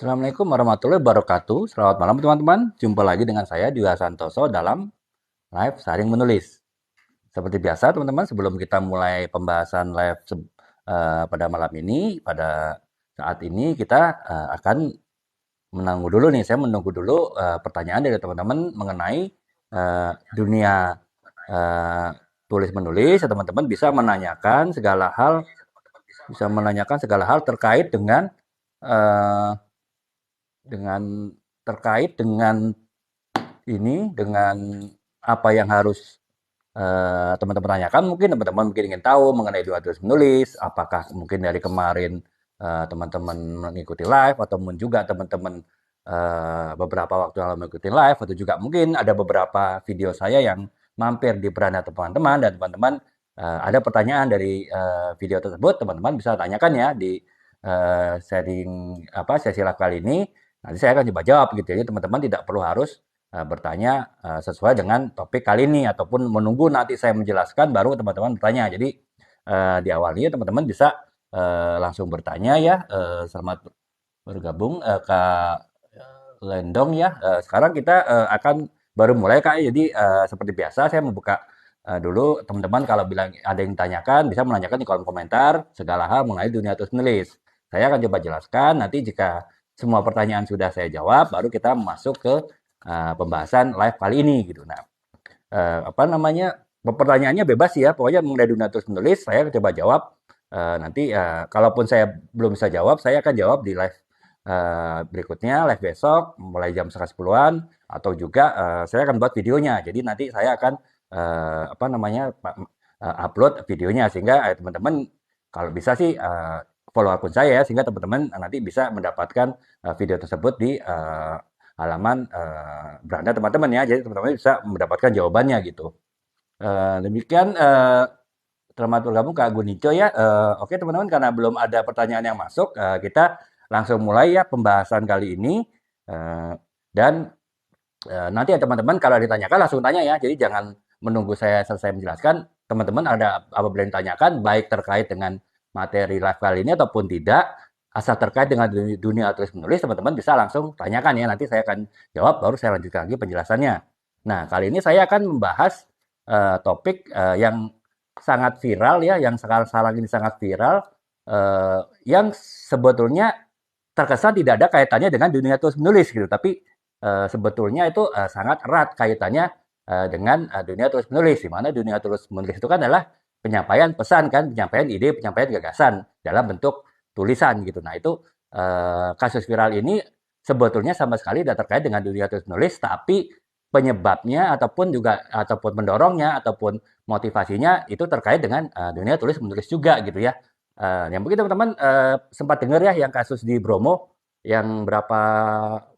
Assalamualaikum warahmatullahi wabarakatuh. Selamat malam teman-teman. Jumpa lagi dengan saya Dwi Santoso dalam live sharing menulis. Seperti biasa teman-teman, sebelum kita mulai pembahasan live pada malam ini, pada saat ini kita akan menunggu dulu nih. Saya menunggu dulu pertanyaan dari teman-teman mengenai dunia eh, tulis menulis. Teman-teman bisa menanyakan segala hal terkait eh, dengan dengan apa yang harus teman-teman tanyakan. Mungkin teman-teman ingin tahu mengenai dua tulis menulis, apakah mungkin dari kemarin teman-teman mengikuti live, atau juga teman-teman beberapa waktu lalu mengikuti live, atau juga mungkin ada beberapa video saya yang mampir di beranda teman-teman, dan teman-teman ada pertanyaan dari video tersebut, teman-teman bisa tanyakan ya di sesi live kali ini. Nanti saya akan coba jawab gitu. Jadi teman-teman tidak perlu harus bertanya sesuai dengan topik kali ini, ataupun menunggu nanti saya menjelaskan baru teman-teman bertanya. Jadi di awalnya teman-teman bisa langsung bertanya ya. Selamat bergabung Kak Lendong ya. Sekarang kita akan baru mulai Kak. Jadi seperti biasa saya membuka dulu, teman-teman kalau bilang ada yang ditanyakan bisa menanyakan di kolom komentar segala hal mengenai dunia tulis menulis. Saya akan coba jelaskan. Nanti jika semua pertanyaan sudah saya jawab, baru kita masuk ke pembahasan live kali ini gitu. Nah, apa namanya, pertanyaannya bebas ya, pokoknya mengenai dunia tulis menulis saya coba jawab. Nanti kalaupun saya belum bisa jawab, saya akan jawab di live berikutnya, live besok mulai jam setengah 10-an, atau juga saya akan buat videonya. Jadi nanti saya akan apa namanya, upload videonya, sehingga teman-teman kalau bisa sih follow akun saya ya, sehingga teman-teman nanti bisa mendapatkan video tersebut di halaman beranda teman-teman ya. Jadi teman-teman bisa mendapatkan jawabannya gitu. Demikian selamat bergabung Kak Gunico ya. Oke teman-teman, karena belum ada pertanyaan yang masuk, kita langsung mulai ya pembahasan kali ini. Dan nanti ya teman-teman kalau ditanyakan langsung tanya ya. Jadi jangan menunggu saya selesai menjelaskan. Teman-teman ada apabila ditanyakan baik terkait dengan materi live kali ini ataupun tidak, asal terkait dengan dunia tulis menulis, teman-teman bisa langsung tanyakan ya. Nanti saya akan jawab, baru saya lanjutkan lagi penjelasannya. Nah, kali ini saya akan membahas topik yang sangat viral ya, yang sekarang ini sangat viral, yang sebetulnya terkesan tidak ada kaitannya dengan dunia tulis menulis gitu, tapi sebetulnya itu sangat erat kaitannya dengan dunia tulis menulis, di mana dunia tulis menulis itu kan adalah penyampaian pesan kan, penyampaian ide, penyampaian gagasan dalam bentuk tulisan gitu. Nah itu kasus viral ini sebetulnya sama sekali tidak terkait dengan dunia tulis menulis, tapi penyebabnya ataupun mendorongnya ataupun motivasinya itu terkait dengan dunia tulis menulis juga gitu ya. Yang mungkin teman-teman sempat dengar ya yang kasus di Bromo yang berapa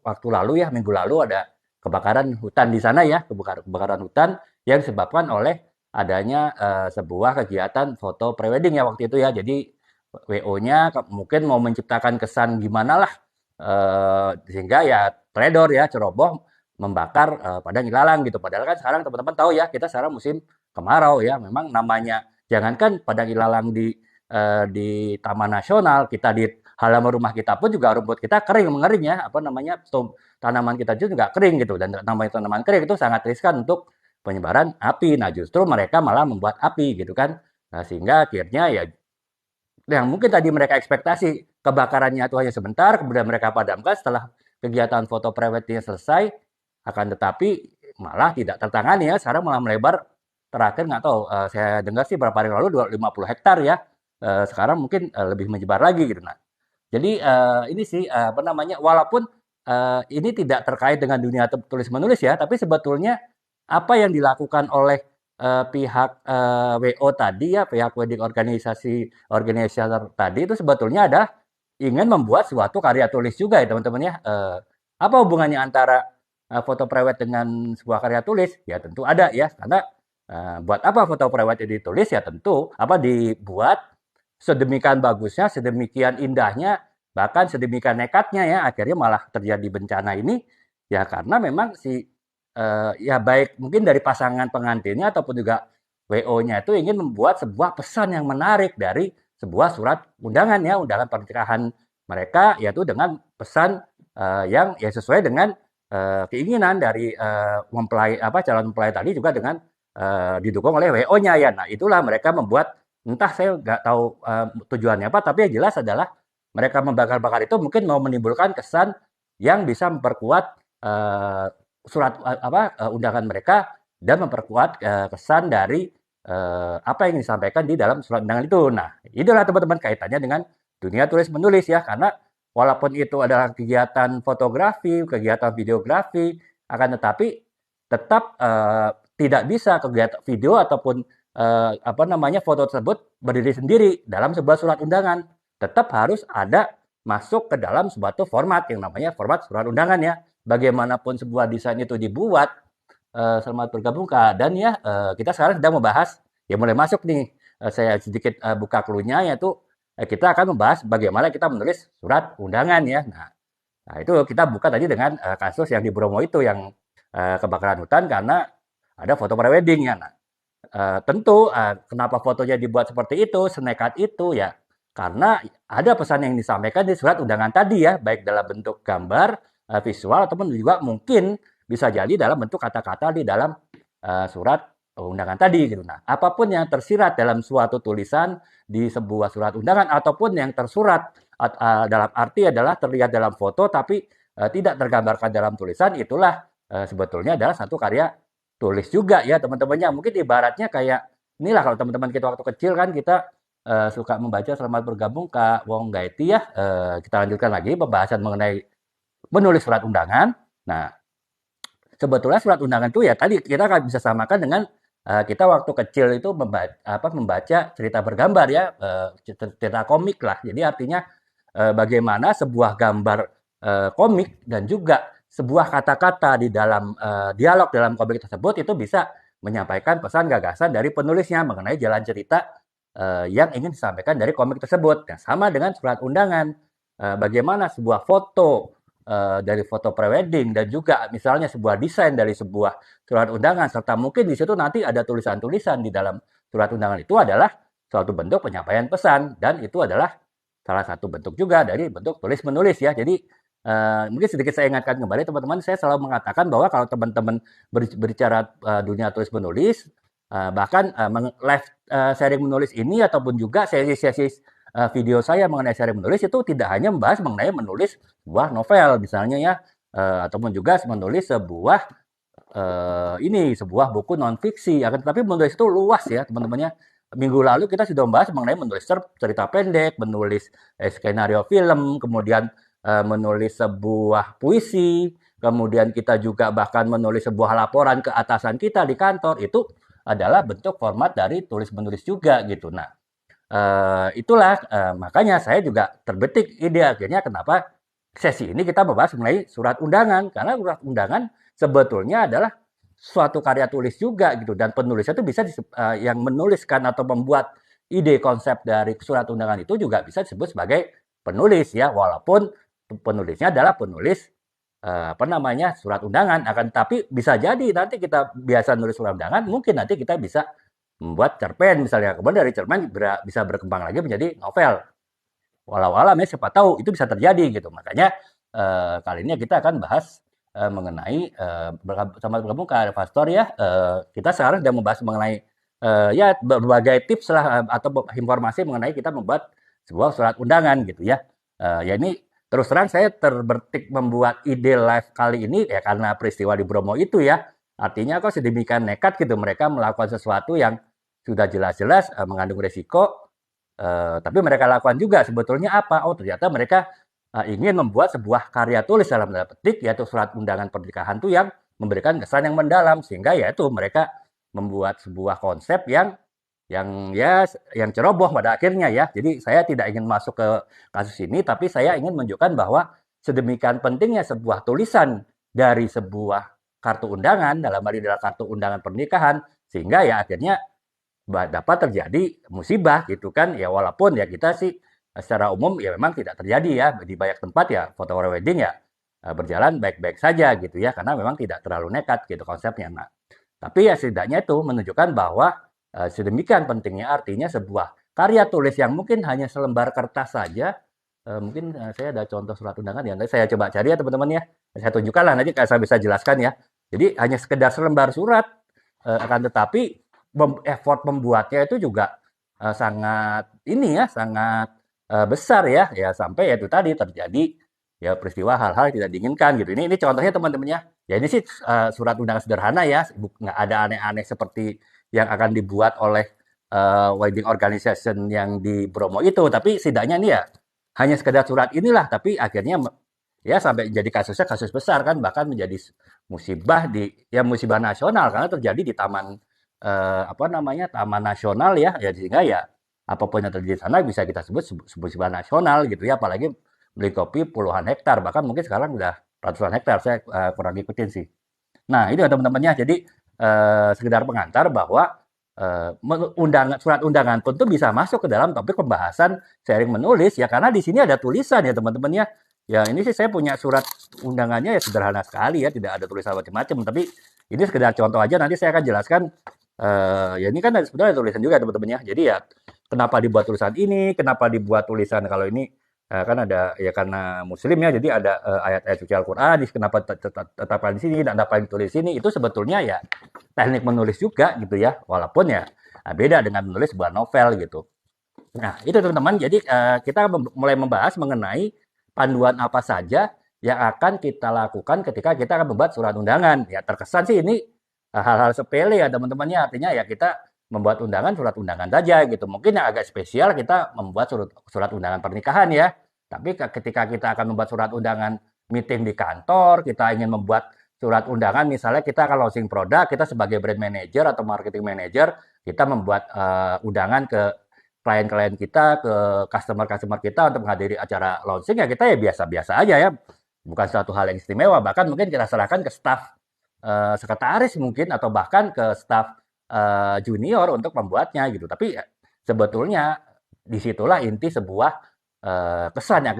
waktu lalu ya, minggu lalu ada kebakaran hutan di sana ya, kebakaran hutan yang disebabkan oleh adanya sebuah kegiatan foto prewedding ya waktu itu ya. Jadi WO-nya mungkin mau menciptakan kesan gimana lah, sehingga ya teledor ya, ceroboh membakar padang ilalang gitu. Padahal kan sekarang teman-teman tahu ya, kita sekarang musim kemarau ya. Memang namanya jangankan padang ilalang di Taman Nasional, kita di halaman rumah kita pun juga rumput kita kering mengering ya, apa namanya, tanaman kita juga kering gitu, dan namanya tanaman kering itu sangat riskan untuk penyebaran api. Nah, justru mereka malah membuat api gitu kan. Nah, sehingga akhirnya ya yang mungkin tadi mereka ekspektasi kebakarannya itu hanya sebentar, kemudian mereka padamkan setelah kegiatan foto prewednya selesai, akan tetapi malah tidak tertangani ya, sekarang malah melebar. Terakhir nggak tahu, saya dengar sih beberapa hari lalu 50 hektar ya, sekarang mungkin lebih menyebar lagi gitu. Nah, jadi ini sih apa namanya, walaupun ini tidak terkait dengan dunia tulis menulis ya, tapi sebetulnya apa yang dilakukan oleh pihak WO tadi ya, pihak wedding organisator tadi itu sebetulnya adalah ingin membuat suatu karya tulis juga ya teman-teman ya. Apa hubungannya antara foto prewed dengan sebuah karya tulis? Ya tentu ada ya, karena buat apa foto prewed itu ditulis ya, tentu apa dibuat sedemikian bagusnya, sedemikian indahnya, bahkan sedemikian nekatnya ya, akhirnya malah terjadi bencana ini ya, karena memang si ya baik mungkin dari pasangan pengantinnya ataupun juga WO-nya itu ingin membuat sebuah pesan yang menarik dari sebuah surat undangan ya, undangan pernikahan mereka, yaitu dengan pesan yang ya sesuai dengan keinginan dari mempelai calon mempelai tadi juga dengan didukung oleh WO-nya ya. Nah, itulah mereka membuat entah saya nggak tahu tujuannya apa, tapi yang jelas adalah mereka membakar-bakar itu mungkin mau menimbulkan kesan yang bisa memperkuat surat undangan mereka dan memperkuat kesan dari apa yang disampaikan di dalam surat undangan itu. Nah, itulah teman-teman kaitannya dengan dunia tulis menulis ya, karena walaupun itu adalah kegiatan fotografi, kegiatan videografi, akan tetapi tetap tidak bisa kegiatan video ataupun foto tersebut berdiri sendiri dalam sebuah surat undangan. Tetap harus ada masuk ke dalam suatu format yang namanya format surat undangan ya. Bagaimanapun sebuah desain itu dibuat, selamat bergabung Kak. Dan ya, kita sekarang sedang membahas, ya mulai masuk nih, saya sedikit buka clue-nya, yaitu kita akan membahas bagaimana kita menulis surat undangan ya. Nah itu kita buka tadi dengan kasus yang di Bromo itu, yang kebakaran hutan karena ada foto prewedding ya. Nah, tentu kenapa fotonya dibuat seperti itu, senekat itu ya, karena ada pesan yang disampaikan di surat undangan tadi ya, baik dalam bentuk gambar, visual, ataupun juga mungkin bisa jadi dalam bentuk kata-kata di dalam surat undangan tadi gitu. Nah, apapun yang tersirat dalam suatu tulisan di sebuah surat undangan ataupun yang tersurat dalam arti adalah terlihat dalam foto tapi tidak tergambarkan dalam tulisan, itulah sebetulnya adalah satu karya tulis juga ya teman-temannya. Mungkin ibaratnya kayak inilah, kalau teman-teman kita waktu kecil kan kita suka membaca selamat bergabung Kak Wong Gaiti ya. Kita lanjutkan lagi pembahasan mengenai menulis surat undangan. Nah, sebetulnya surat undangan itu ya tadi kita akan bisa samakan dengan kita waktu kecil itu membaca cerita bergambar ya, cerita komik lah. Jadi artinya bagaimana sebuah gambar komik dan juga sebuah kata-kata di dalam dialog dalam komik tersebut itu bisa menyampaikan pesan gagasan dari penulisnya mengenai jalan cerita yang ingin disampaikan dari komik tersebut. Nah, sama dengan surat undangan, bagaimana sebuah foto dari foto prewedding dan juga misalnya sebuah desain dari sebuah surat undangan, serta mungkin di situ nanti ada tulisan-tulisan di dalam surat undangan, itu adalah suatu bentuk penyampaian pesan, dan itu adalah salah satu bentuk juga dari bentuk tulis menulis ya. Jadi mungkin sedikit saya ingatkan kembali teman-teman, saya selalu mengatakan bahwa kalau teman-teman berbicara dunia tulis menulis, bahkan live sharing menulis ini ataupun juga sesi-sesi video saya mengenai sharing menulis itu tidak hanya membahas mengenai menulis sebuah novel misalnya ya, ataupun juga menulis sebuah sebuah buku non fiksi, akan tetapi menulis itu luas ya teman-temannya. Minggu lalu kita sudah membahas mengenai menulis cerita pendek, menulis skenario film, kemudian menulis sebuah puisi, kemudian kita juga bahkan menulis sebuah laporan ke atasan kita di kantor, itu adalah bentuk format dari tulis menulis juga gitu. Nah, itulah makanya saya juga terbetik ide akhirnya kenapa sesi ini kita membahas mengenai surat undangan, karena surat undangan sebetulnya adalah suatu karya tulis juga gitu, dan penulisnya itu bisa yang menuliskan atau membuat ide konsep dari surat undangan itu juga bisa disebut sebagai penulis ya, walaupun penulisnya adalah penulis surat undangan. Akan tapi bisa jadi nanti kita biasa nulis surat undangan, mungkin nanti kita bisa membuat cerpen misalnya, kemudian dari cerpen bisa berkembang lagi menjadi novel. Walau-alam ya, siapa tahu itu bisa terjadi gitu. Makanya kali ini kita akan bahas mengenai sama bergabung ke Arifastor ya. Kita sekarang sedang membahas mengenai ya berbagai tips lah atau informasi mengenai kita membuat sebuah surat undangan gitu ya. Ya ini terus terang saya terbertik membuat ide live kali ini ya karena peristiwa di Bromo itu ya. Artinya kok sedemikian nekat gitu mereka melakukan sesuatu yang sudah jelas-jelas mengandung resiko, tapi mereka lakukan juga. Sebetulnya apa? Oh, ternyata mereka ingin membuat sebuah karya tulis dalam tanda petik, yaitu surat undangan pernikahan itu yang memberikan kesan yang mendalam, sehingga yaitu mereka membuat sebuah konsep yang ceroboh pada akhirnya ya. Jadi saya tidak ingin masuk ke kasus ini, tapi saya ingin menunjukkan bahwa sedemikian pentingnya sebuah tulisan dari sebuah kartu undangan, dalam hal ini adalah kartu undangan pernikahan, sehingga ya akhirnya dapat terjadi musibah gitu kan. Ya walaupun ya kita sih secara umum ya memang tidak terjadi ya, di banyak tempat ya foto wedding ya berjalan baik-baik saja gitu ya, karena memang tidak terlalu nekat gitu konsepnya. Nah, tapi ya setidaknya itu menunjukkan bahwa sedemikian pentingnya artinya sebuah karya tulis yang mungkin hanya selembar kertas saja mungkin saya ada contoh surat undangan ya. Nanti saya coba cari ya teman-teman ya. Saya tunjukkan lah nanti saya bisa jelaskan ya. Jadi hanya sekedar selembar surat, akan tetapi effort membuatnya itu juga sangat ini ya, sangat besar ya. Ya sampai ya itu tadi terjadi ya peristiwa hal-hal yang tidak diinginkan gitu. Ini contohnya teman-teman ya. Ya ini sih surat undangan sederhana ya, nggak ada aneh-aneh seperti yang akan dibuat oleh wedding organization yang di Bromo itu. Tapi setidaknya ini ya hanya sekedar surat inilah, tapi akhirnya ya sampai jadi kasusnya kasus besar kan, bahkan menjadi musibah di ya musibah nasional karena terjadi di taman apa namanya taman nasional ya, ya sehingga ya apapun yang terjadi di sana bisa kita sebut musibah nasional gitu ya, apalagi melingkupi puluhan hektar bahkan mungkin sekarang udah ratusan hektar saya kurang ngikutin sih. Nah itu ya teman-temannya jadi sekedar pengantar bahwa undangan surat undangan pun tuh bisa masuk ke dalam topik pembahasan sharing menulis ya karena di sini ada tulisan ya teman-teman ya. Ya ini sih saya punya surat undangannya ya sederhana sekali ya tidak ada tulisan macam-macam tapi ini sekedar contoh aja nanti saya akan jelaskan ya ini kan sebenarnya ada tulisan juga teman-teman ya. Jadi ya kenapa dibuat tulisan ini, kenapa dibuat tulisan kalau ini kan ada ya karena muslim ya jadi ada ayat-ayat suci Al-Qur'an kenapa tetapkan di sini dan apa yang ditulis di sini itu sebetulnya ya teknik menulis juga gitu ya walaupun ya beda dengan menulis sebuah novel gitu. Nah itu teman-teman jadi kita mulai membahas mengenai panduan apa saja yang akan kita lakukan ketika kita akan membuat surat undangan ya terkesan sih ini hal-hal sepele ya teman-temannya artinya ya kita membuat undangan surat undangan saja gitu mungkin yang agak spesial kita membuat surat undangan pernikahan ya tapi ketika kita akan membuat surat undangan meeting di kantor kita ingin membuat surat undangan misalnya kita akan launching produk kita sebagai brand manager atau marketing manager kita membuat undangan ke klien-klien kita ke customer-customer kita untuk menghadiri acara launching ya kita ya biasa-biasa aja ya bukan suatu hal yang istimewa bahkan mungkin kita serahkan ke staff sekretaris mungkin atau bahkan ke staff junior untuk membuatnya gitu tapi sebetulnya disitulah inti sebuah kesan yang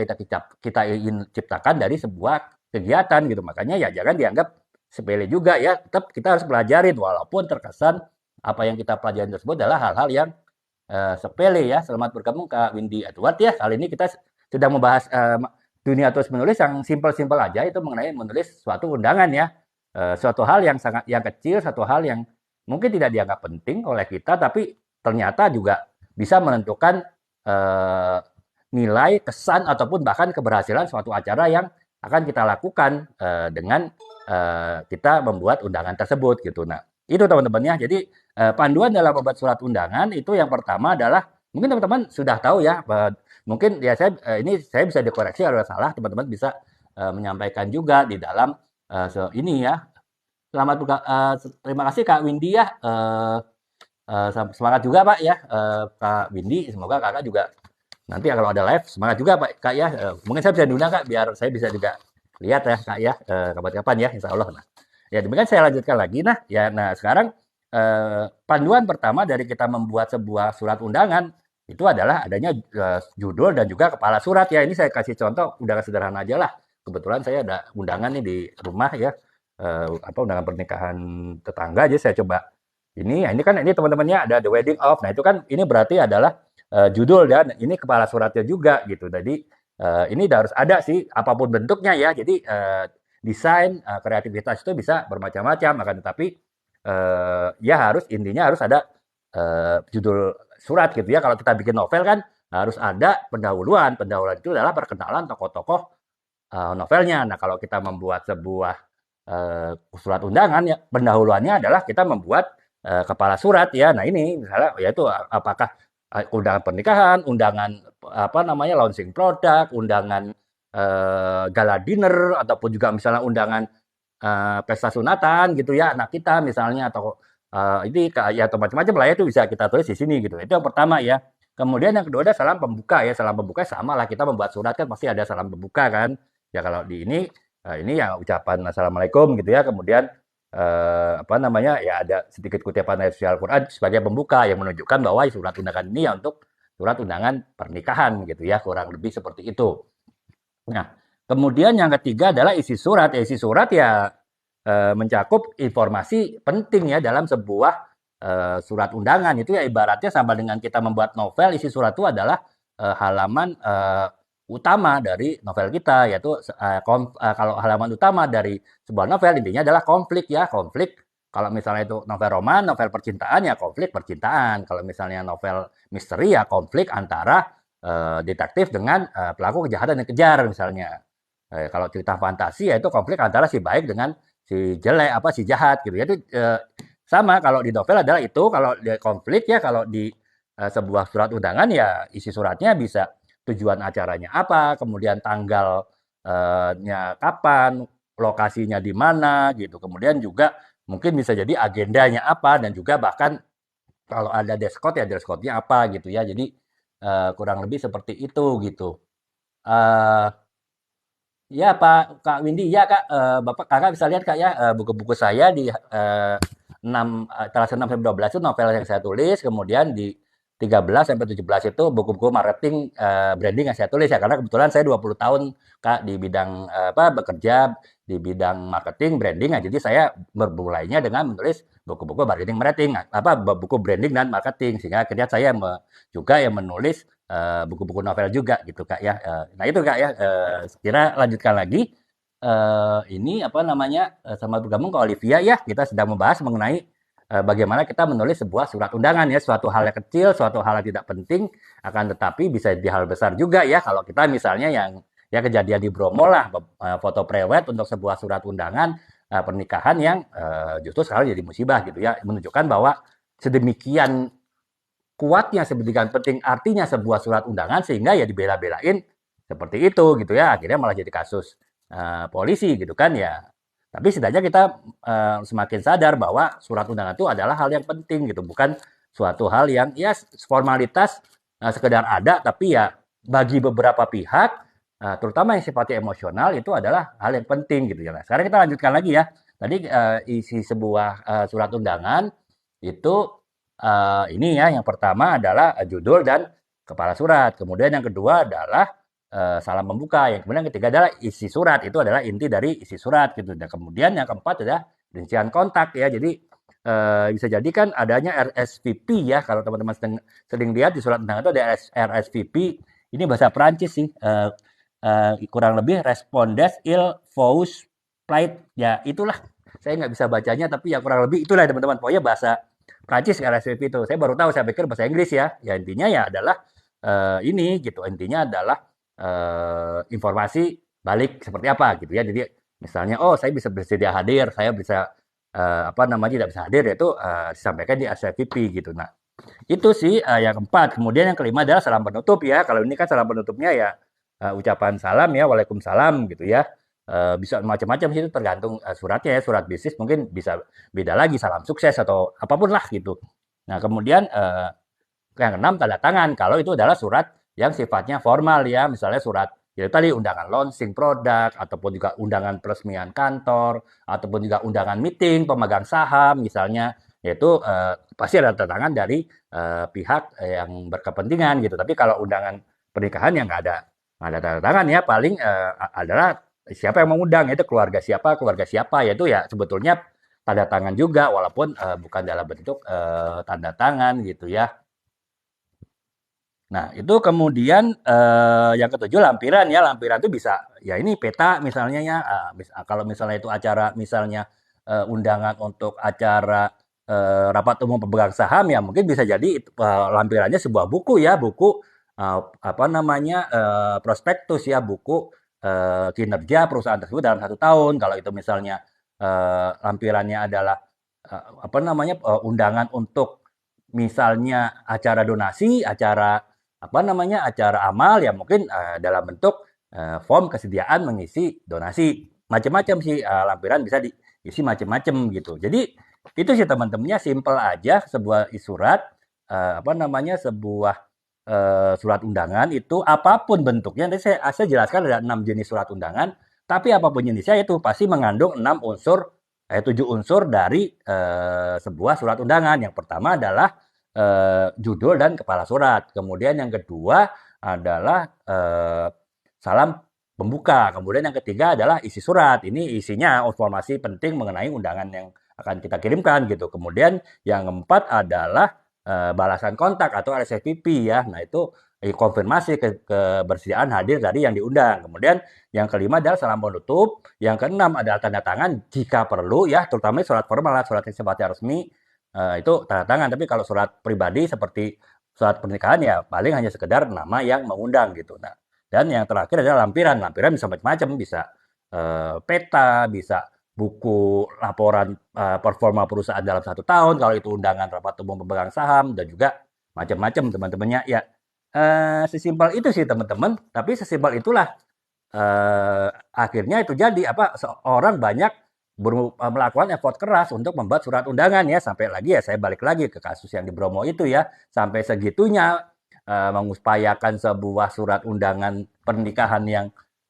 kita ingin ciptakan dari sebuah kegiatan gitu makanya ya jangan dianggap sepele juga ya tetap kita harus pelajarin walaupun terkesan apa yang kita pelajarin tersebut adalah hal-hal yang sepele ya. Selamat bergabung Kak Windy Edward ya. Kali ini kita sedang membahas dunia tulis menulis yang simpel-simpel aja itu mengenai menulis suatu undangan ya. Suatu hal yang sangat yang kecil, satu hal yang mungkin tidak dianggap penting oleh kita tapi ternyata juga bisa menentukan nilai, kesan ataupun bahkan keberhasilan suatu acara yang akan kita lakukan dengan kita membuat undangan tersebut gitu. Nah, itu teman-temannya. Jadi panduan dalam membuat surat undangan itu yang pertama adalah mungkin teman-teman sudah tahu ya mungkin ya saya ini saya bisa dikoreksi kalau salah teman-teman bisa menyampaikan juga di dalam ini ya selamat terima kasih Kak Windy ya semangat juga Pak ya Kak Windy semoga Kakak juga nanti kalau ada live semangat juga Pak Kak ya mungkin saya bisa diundang Kak biar saya bisa juga lihat ya Kak ya kapan-kapan ya Insya Allah. Nah ya demikian saya lanjutkan lagi nah ya nah sekarang panduan pertama dari kita membuat sebuah surat undangan itu adalah adanya judul dan juga kepala surat ya. Ini saya kasih contoh undangan sederhana aja lah. Kebetulan saya ada undangan nih di rumah ya. Undangan pernikahan tetangga aja saya coba. Ini kan ini teman-temannya ada the wedding of. Nah, itu kan ini berarti adalah judul dan ini kepala suratnya juga gitu. Jadi ini harus ada sih apapun bentuknya ya. Jadi desain kreativitas itu bisa bermacam-macam akan tetapi ya intinya harus ada judul surat gitu ya. Kalau kita bikin novel kan harus ada pendahuluan. Pendahuluan itu adalah perkenalan tokoh-tokoh novelnya. Nah, kalau kita membuat sebuah surat undangan ya pendahuluannya adalah kita membuat kepala surat ya. Nah, ini misalnya yaitu apakah undangan pernikahan, undangan apa namanya launching produk, undangan gala dinner ataupun juga misalnya undangan pesta sunatan gitu ya anak kita misalnya atau ini ya atau macam-macam lah ya itu bisa kita tulis di sini gitu. Itu yang pertama ya. Kemudian yang kedua ada salam pembuka ya. Salam pembuka sama lah kita membuat surat kan pasti ada salam pembuka kan. Ya kalau di ini ya ucapan assalamualaikum gitu ya. Kemudian apa namanya ya ada sedikit kutipan ayat suci Al-Qur'an sebagai pembuka yang menunjukkan bahwa surat undangan ini ya untuk surat undangan pernikahan gitu ya kurang lebih seperti itu. Nah, kemudian yang ketiga adalah isi surat. Ya, isi surat ya mencakup informasi penting ya dalam sebuah surat undangan. Itu ya ibaratnya sama dengan kita membuat novel. Isi surat itu adalah halaman utama dari novel kita, yaitu kalau halaman utama dari sebuah novel intinya adalah konflik ya, konflik. Kalau misalnya itu novel roman, novel percintaan ya konflik percintaan. Kalau misalnya novel misteri ya konflik antara detektif dengan pelaku kejahatan yang kejar misalnya. Kalau cerita fantasi ya itu konflik antara si baik dengan si jelek apa si jahat gitu. Jadi sama kalau di novel adalah itu, kalau di konflik ya kalau di sebuah surat undangan ya isi suratnya bisa tujuan acaranya apa, kemudian tanggalnya kapan, lokasinya di mana gitu. Kemudian juga mungkin bisa jadi agendanya apa dan juga bahkan kalau ada dress code ya dress code-nya apa gitu ya. Jadi kurang lebih seperti itu gitu. Eh Ya Pak Kak Windy, ya Kak, Bapak Kakak bisa lihat Kak ya buku-buku saya di 6 kelas 6 sampai 12 itu novel yang saya tulis, kemudian di 13 sampai 17 itu buku-buku marketing branding yang saya tulis ya karena kebetulan saya 20 tahun Kak di bidang apa bekerja di bidang marketing branding ya. Jadi saya bermulainya dengan menulis buku-buku marketing apa buku branding dan marketing sehingga akhirnya saya juga yang menulis buku-buku novel juga gitu Kak ya. Nah itu Kak ya, kira lanjutkan lagi. Ini apa namanya, selamat bergabung ke Olivia ya. Kita sedang membahas mengenai bagaimana kita menulis sebuah surat undangan ya. Suatu hal yang kecil, suatu hal yang tidak penting, akan tetapi bisa jadi hal besar juga ya. Kalau kita misalnya yang ya kejadian di Bromo lah, foto prewed untuk sebuah surat undangan pernikahan yang justru sekarang jadi musibah gitu ya. Menunjukkan bahwa sedemikian kuatnya sedemikian penting artinya sebuah surat undangan sehingga ya dibela-belain seperti itu gitu ya akhirnya malah jadi kasus polisi gitu kan ya. Tapi setidaknya kita semakin sadar bahwa surat undangan itu adalah hal yang penting gitu, bukan suatu hal yang ya formalitas sekedar ada tapi ya bagi beberapa pihak terutama yang sifatnya emosional itu adalah hal yang penting gitu ya. Nah, sekarang kita lanjutkan lagi ya. Tadi isi sebuah surat undangan itu ini ya, yang pertama adalah judul dan kepala surat. Kemudian yang kedua adalah salam pembuka. Yang kemudian yang ketiga adalah isi surat. Itu adalah inti dari isi surat gitu. Dan kemudian yang keempat adalah rincian kontak ya. Jadi bisa jadi kan adanya RSVP ya. Kalau teman-teman sering lihat di surat undangan itu ada RSVP. Ini bahasa Perancis sih. Kurang lebih respondes il vous plaît. Ya itulah. Saya nggak bisa bacanya tapi ya kurang lebih itulah teman-teman. Pokoknya bahasa Prancis ke RSVP itu. Saya baru tahu, saya pikir bahasa Inggris ya. Ya intinya ya adalah ini gitu. Intinya adalah informasi balik seperti apa gitu ya. Jadi misalnya oh saya bisa bersedia hadir, saya bisa apa namanya tidak bisa hadir yaitu disampaikan di RSVP gitu. Nah, itu sih yang keempat. Kemudian yang kelima adalah salam penutup ya. Kalau ini kan salam penutupnya ya ucapan salam ya, waalaikumsalam gitu ya. Bisa macam-macam sih itu tergantung suratnya ya. Surat bisnis mungkin bisa beda lagi, salam sukses atau apapun lah gitu. Nah, kemudian yang keenam tanda tangan. Kalau itu adalah surat yang sifatnya formal ya, misalnya surat ya tadi undangan launching produk ataupun juga undangan peresmian kantor ataupun juga undangan meeting pemegang saham misalnya yaitu pasti ada tanda tangan dari pihak yang berkepentingan gitu. Tapi kalau undangan pernikahan yang nggak ada tanda tangan ya paling adalah siapa yang mengundang itu keluarga siapa yaitu ya sebetulnya tanda tangan juga walaupun bukan dalam bentuk tanda tangan gitu ya. Nah, itu kemudian yang ketujuh lampiran ya. Lampiran itu bisa ya ini peta misalnya ya. Kalau misalnya itu acara misalnya undangan untuk acara rapat umum pemegang saham ya mungkin bisa jadi lampirannya sebuah buku ya, buku apa namanya prospektus ya, buku kinerja perusahaan tersebut dalam 1 tahun. Kalau itu misalnya lampirannya adalah apa namanya undangan untuk misalnya acara donasi, acara apa namanya acara amal ya mungkin dalam bentuk form kesediaan mengisi donasi macam-macam sih lampiran bisa diisi macam-macam gitu. Jadi itu sih teman-temannya simple aja sebuah surat apa namanya sebuah surat undangan itu apapun bentuknya. Nanti saya jelaskan ada 6 jenis surat undangan. Tapi apapun jenisnya itu pasti mengandung 7 unsur dari sebuah surat undangan. Yang pertama adalah judul dan kepala surat. Kemudian yang kedua adalah salam pembuka. Kemudian yang ketiga adalah isi surat. Ini isinya informasi penting mengenai undangan yang akan kita kirimkan gitu. Kemudian yang keempat adalah balasan kontak atau RSVP ya. Nah itu konfirmasi kebersediaan hadir dari yang diundang. Kemudian yang kelima adalah salam penutup. Yang keenam adalah tanda tangan jika perlu ya, terutama surat formal, surat yang sifatnya resmi itu tanda tangan. Tapi kalau surat pribadi seperti surat pernikahan ya paling hanya sekedar nama yang mengundang gitu. Nah, dan yang terakhir adalah lampiran. Lampiran bisa macam-macam, bisa peta, bisa buku laporan performa perusahaan dalam 1 tahun, kalau itu undangan rapat umum pemegang saham, dan juga macam-macam teman-temannya. Ya, sesimpel itu sih teman-teman, tapi sesimpel itulah akhirnya itu jadi apa orang banyak melakukan effort keras untuk membuat surat undangan ya, sampai lagi ya saya balik lagi ke kasus yang di Bromo itu ya, sampai segitunya mengupayakan sebuah surat undangan pernikahan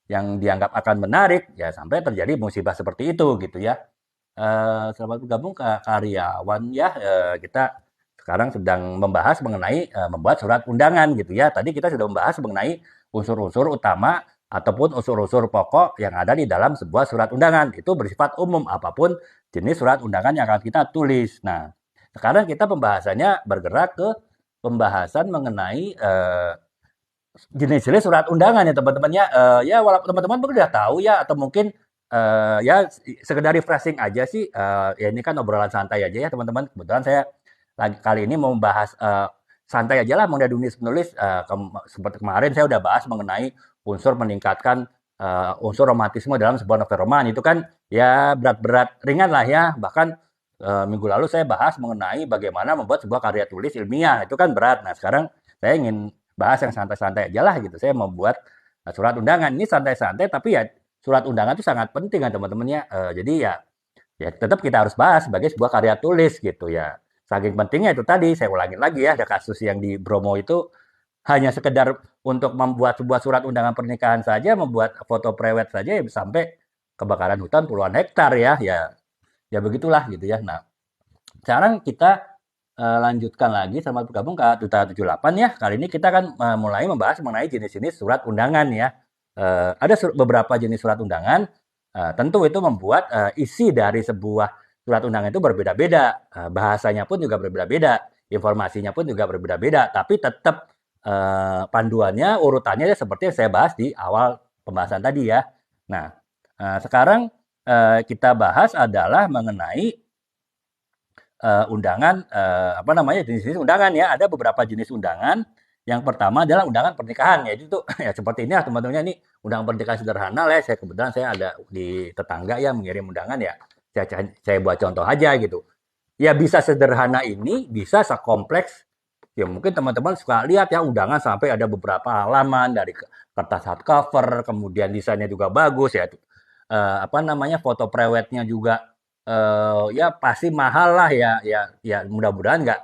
yang dianggap akan menarik ya, sampai terjadi musibah seperti itu gitu ya. Selamat bergabung ke karyawan ya, kita sekarang sedang membahas mengenai membuat surat undangan gitu ya. Tadi kita sudah membahas mengenai unsur-unsur utama ataupun unsur-unsur pokok yang ada di dalam sebuah surat undangan. Itu bersifat umum, apapun jenis surat undangan yang akan kita tulis. Nah, sekarang kita pembahasannya bergerak ke pembahasan mengenai jenis-jenis surat undangan ya teman-teman ya. Ya walaupun teman-teman mungkin udah tahu ya, atau mungkin ya sekedar refreshing aja sih. Ya ini kan obrolan santai aja ya teman-teman. Kebetulan saya kali ini mau membahas santai aja lah, mudah nulis-nulis. Seperti kemarin saya udah bahas mengenai unsur meningkatkan unsur romantisme dalam sebuah novel roman. Itu kan ya berat-berat ringan lah ya. Bahkan minggu lalu saya bahas mengenai bagaimana membuat sebuah karya tulis ilmiah. Itu kan berat. Nah sekarang saya ingin bahas yang santai-santai aja lah gitu. Saya membuat surat undangan. Ini santai-santai tapi ya surat undangan itu sangat penting kan teman-teman ya. Jadi ya tetap kita harus bahas sebagai sebuah karya tulis gitu ya. Saking pentingnya itu tadi, saya ulangin lagi ya, ada kasus yang di Bromo itu hanya sekedar untuk membuat sebuah surat undangan pernikahan saja, membuat foto prewed saja ya sampai kebakaran hutan puluhan hektar ya. Ya begitulah gitu ya. Nah, sekarang kita lanjutkan lagi, selamat bergabung ke Duta 78 ya. Kali ini kita akan mulai membahas mengenai jenis-jenis surat undangan ya. Ada beberapa jenis surat undangan. Tentu itu membuat isi dari sebuah surat undangan itu berbeda-beda. Bahasanya pun juga berbeda-beda. Informasinya pun juga berbeda-beda. Tapi tetap panduannya, urutannya ya seperti yang saya bahas di awal pembahasan tadi ya. Nah, sekarang kita bahas adalah mengenai undangan, apa namanya, jenis-jenis undangan ya. Ada beberapa jenis undangan. Yang pertama adalah undangan pernikahan, yaitu tuh ya seperti ini lah teman-teman, ini undangan pernikahan sederhana lah. Saya kebetulan saya ada di tetangga yang mengirim undangan ya. Saya buat contoh aja gitu. Ya bisa sederhana ini, bisa sekompleks. Ya mungkin teman-teman suka lihat ya undangan sampai ada beberapa halaman dari kertas hardcover, kemudian desainnya juga bagus ya. Apa namanya, foto prewednya juga ya pasti mahal lah ya mudah-mudahan nggak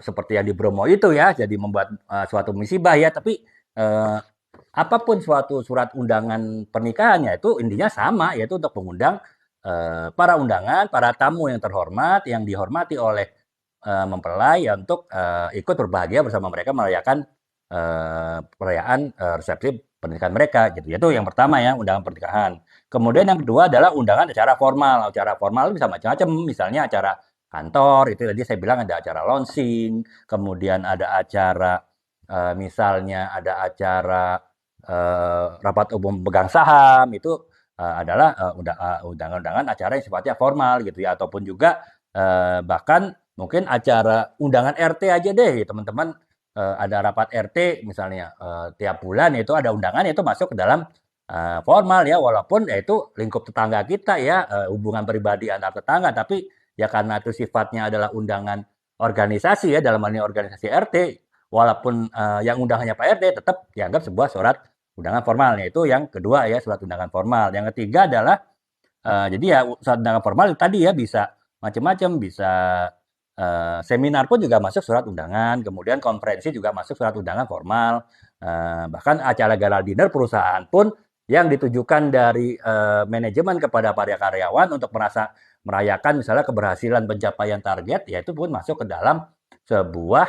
seperti yang di Bromo itu ya, jadi membuat suatu musibah ya. Tapi apapun suatu surat undangan pernikahannya itu intinya sama, yaitu untuk mengundang para undangan, para tamu yang terhormat, yang dihormati oleh mempelai ya, untuk ikut berbahagia bersama mereka merayakan perayaan resepsi pernikahan mereka gitu. Itu yang pertama ya, undangan pernikahan. Kemudian yang kedua adalah undangan acara formal. Acara formal bisa macam-macam, misalnya acara kantor, itu tadi saya bilang ada acara launching, kemudian ada acara misalnya ada acara rapat umum pegang saham, itu adalah undangan-undangan acara yang sifatnya formal gitu ya, ataupun juga bahkan mungkin acara undangan RT aja deh teman-teman. Ada rapat RT misalnya tiap bulan, itu ada undangan, itu masuk ke dalam formal ya, walaupun ya itu lingkup tetangga kita ya, hubungan pribadi antar tetangga, tapi ya karena itu sifatnya adalah undangan organisasi ya, dalam hal ini organisasi RT, walaupun yang undangannya Pak RT tetap dianggap sebuah surat undangan formal. Itu yang kedua ya, surat undangan formal. Yang ketiga adalah jadi ya surat undangan formal tadi ya bisa macam-macam, bisa seminar pun juga masuk surat undangan, kemudian konferensi juga masuk surat undangan formal, bahkan acara gala dinner perusahaan pun yang ditujukan dari manajemen kepada para karyawan untuk merasa merayakan misalnya keberhasilan pencapaian target, ya itu pun masuk ke dalam sebuah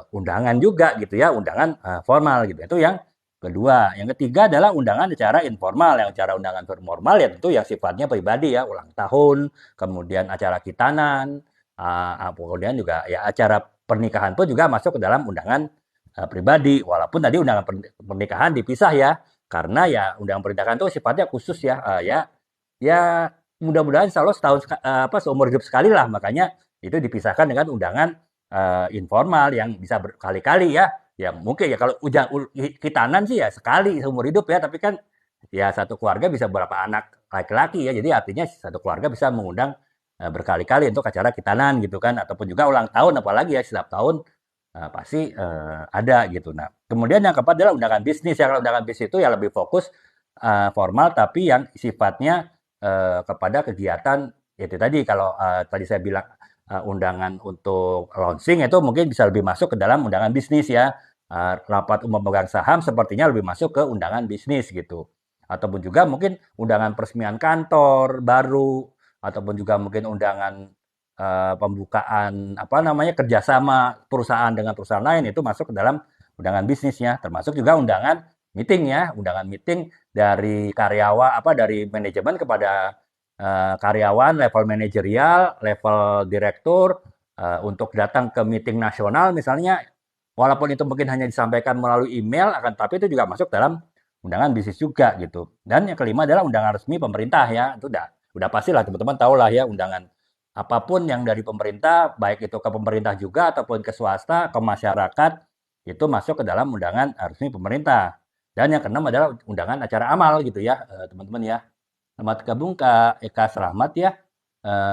undangan juga gitu ya, undangan formal gitu. Itu yang kedua. Yang ketiga adalah undangan secara informal. Yang acara undangan formal ya tentu yang sifatnya pribadi ya, ulang tahun, kemudian acara khitanan, kemudian juga ya acara pernikahan pun juga masuk ke dalam undangan pribadi. Walaupun tadi undangan pernikahan dipisah ya, karena ya undangan pernikahan itu sifatnya khusus ya, ya mudah-mudahan selalu setahun seumur hidup sekali lah, makanya itu dipisahkan dengan undangan informal yang bisa berkali-kali ya. Ya mungkin ya kalau khitanan sih ya sekali seumur hidup ya, tapi kan ya satu keluarga bisa berapa anak laki-laki ya, jadi artinya satu keluarga bisa mengundang berkali-kali untuk acara khitanan gitu kan, ataupun juga ulang tahun, apalagi ya setiap tahun pasti ada gitu. Nah, kemudian yang keempat adalah undangan bisnis ya. Kalau undangan bisnis itu ya lebih fokus formal, tapi yang sifatnya kepada kegiatan itu tadi. Kalau tadi saya bilang undangan untuk launching itu mungkin bisa lebih masuk ke dalam undangan bisnis ya. Rapat umum pemegang saham sepertinya lebih masuk ke undangan bisnis gitu. Ataupun juga mungkin undangan peresmian kantor baru, ataupun juga mungkin undangan pembukaan kerjasama perusahaan dengan perusahaan lain, itu masuk ke dalam undangan bisnisnya. Termasuk juga undangan meeting ya, undangan meeting dari dari manajemen kepada karyawan level manajerial, level direktur untuk datang ke meeting nasional misalnya. Walaupun itu mungkin hanya disampaikan melalui email, tapi itu juga masuk dalam undangan bisnis juga gitu. Dan yang kelima adalah undangan resmi pemerintah ya. Itu udah pastilah teman-teman tahu lah ya, undangan apapun yang dari pemerintah, baik itu ke pemerintah juga ataupun ke swasta, ke masyarakat, itu masuk ke dalam undangan resmi pemerintah. Dan yang keenam adalah undangan acara amal gitu ya, teman-teman ya. Selamat gabung Kak Eka Selamat ya.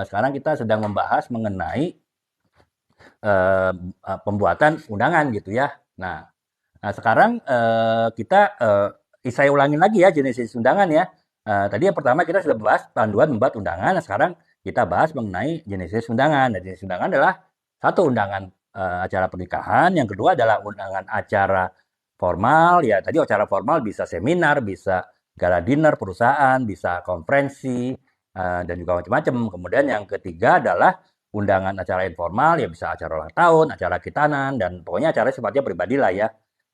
Sekarang kita sedang membahas mengenai pembuatan undangan gitu ya. Nah, sekarang saya ulangin lagi ya jenis undangan ya. Tadi yang pertama kita sudah bahas panduan membuat undangan. Nah, sekarang kita bahas mengenai jenis undangan. Nah, jenis undangan adalah satu undangan acara pernikahan, yang kedua adalah undangan acara formal. Ya, tadi acara formal bisa seminar, bisa gala dinner perusahaan, bisa konferensi, dan juga macam-macam. Kemudian yang ketiga adalah undangan acara informal, ya bisa acara ulang tahun, acara khitanan, dan pokoknya acara sifatnya pribadi lah ya.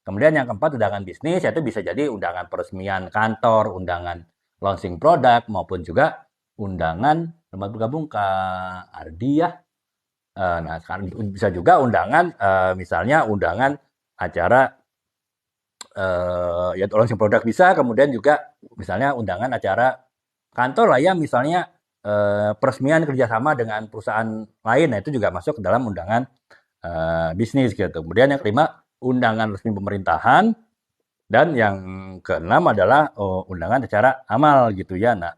Kemudian yang keempat undangan bisnis, yaitu bisa jadi undangan peresmian kantor, undangan launching produk, maupun juga undangan, selamat bergabung Kak Ardi ya. Nah, sekarang bisa juga undangan, misalnya undangan acara ya launching produk bisa, kemudian juga misalnya undangan acara kantor lah ya, misalnya peresmian kerjasama dengan perusahaan lain, nah itu juga masuk ke dalam undangan bisnis gitu. Kemudian yang kelima undangan resmi pemerintahan, dan yang keenam adalah undangan acara amal gitu ya. Nah,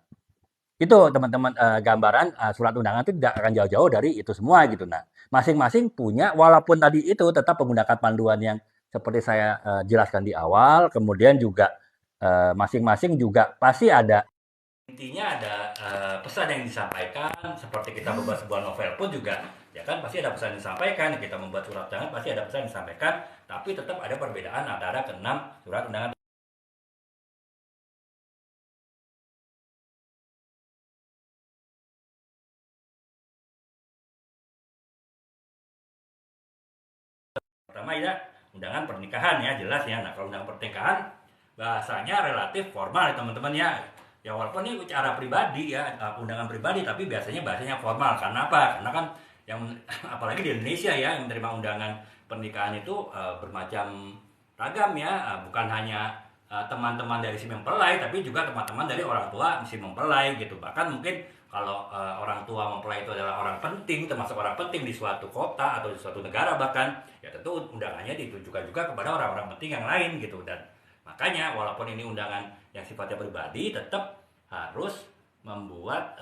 itu teman-teman gambaran surat undangan itu tidak akan jauh-jauh dari itu semua gitu. Nah, masing-masing punya, walaupun tadi itu tetap menggunakan panduan yang seperti saya jelaskan di awal, kemudian juga masing-masing juga pasti ada intinya, ada pesan yang disampaikan. Seperti kita membuat sebuah novel pun juga ya kan pasti ada pesan yang disampaikan. Kita membuat surat undangan pasti ada pesan yang disampaikan, tapi tetap ada perbedaan antara keenam surat undangan. Pertama ya undangan pernikahan ya, jelas ya. Nah, kalau undangan pernikahan bahasanya relatif formal ya teman-teman ya. Ya walaupun ini cara pribadi ya, undangan pribadi, tapi bahasanya formal. Karena apa? Karena kan yang apalagi di Indonesia ya, yang menerima undangan pernikahan itu bermacam ragam ya, bukan hanya teman-teman dari si mempelai, tapi juga teman-teman dari orang tua si mempelai gitu. Bahkan mungkin kalau orang tua mempelai itu adalah orang penting, termasuk orang penting di suatu kota atau di suatu negara bahkan, ya tentu undangannya ditujukan juga kepada orang-orang penting yang lain gitu. Dan makanya walaupun ini undangan yang sifatnya pribadi, tetap harus membuat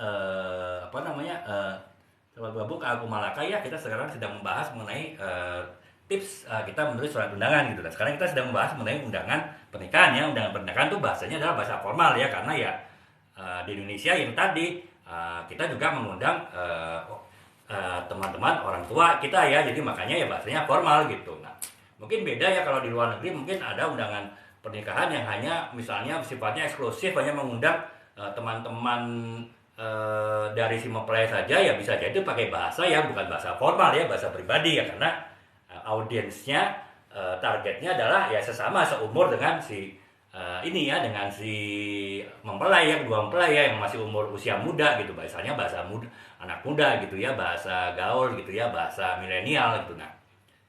Sobat Babuk Aku Malaka ya, kita sekarang sedang membahas mengenai tips kita menulis surat undangan gitu. Dan sekarang kita sedang membahas mengenai undangan pernikahan ya. Undangan pernikahan itu bahasanya adalah bahasa formal ya, karena ya di Indonesia yang tadi kita juga mengundang teman-teman orang tua kita ya, jadi makanya ya bahasanya formal gitu. Nah, mungkin beda ya kalau di luar negeri, mungkin ada undangan pernikahan yang hanya misalnya sifatnya eksklusif, hanya mengundang teman-teman dari si mempelai saja, ya bisa jadi pakai bahasa ya bukan bahasa formal ya, bahasa pribadi ya, karena audiensnya targetnya adalah ya sesama seumur dengan si ini ya, dengan si mempelai ya, kedua mempelai ya, yang masih umur usia muda gitu, bahasanya bahasa muda, anak muda gitu ya, bahasa gaul gitu ya, bahasa milenial gitu. Nah,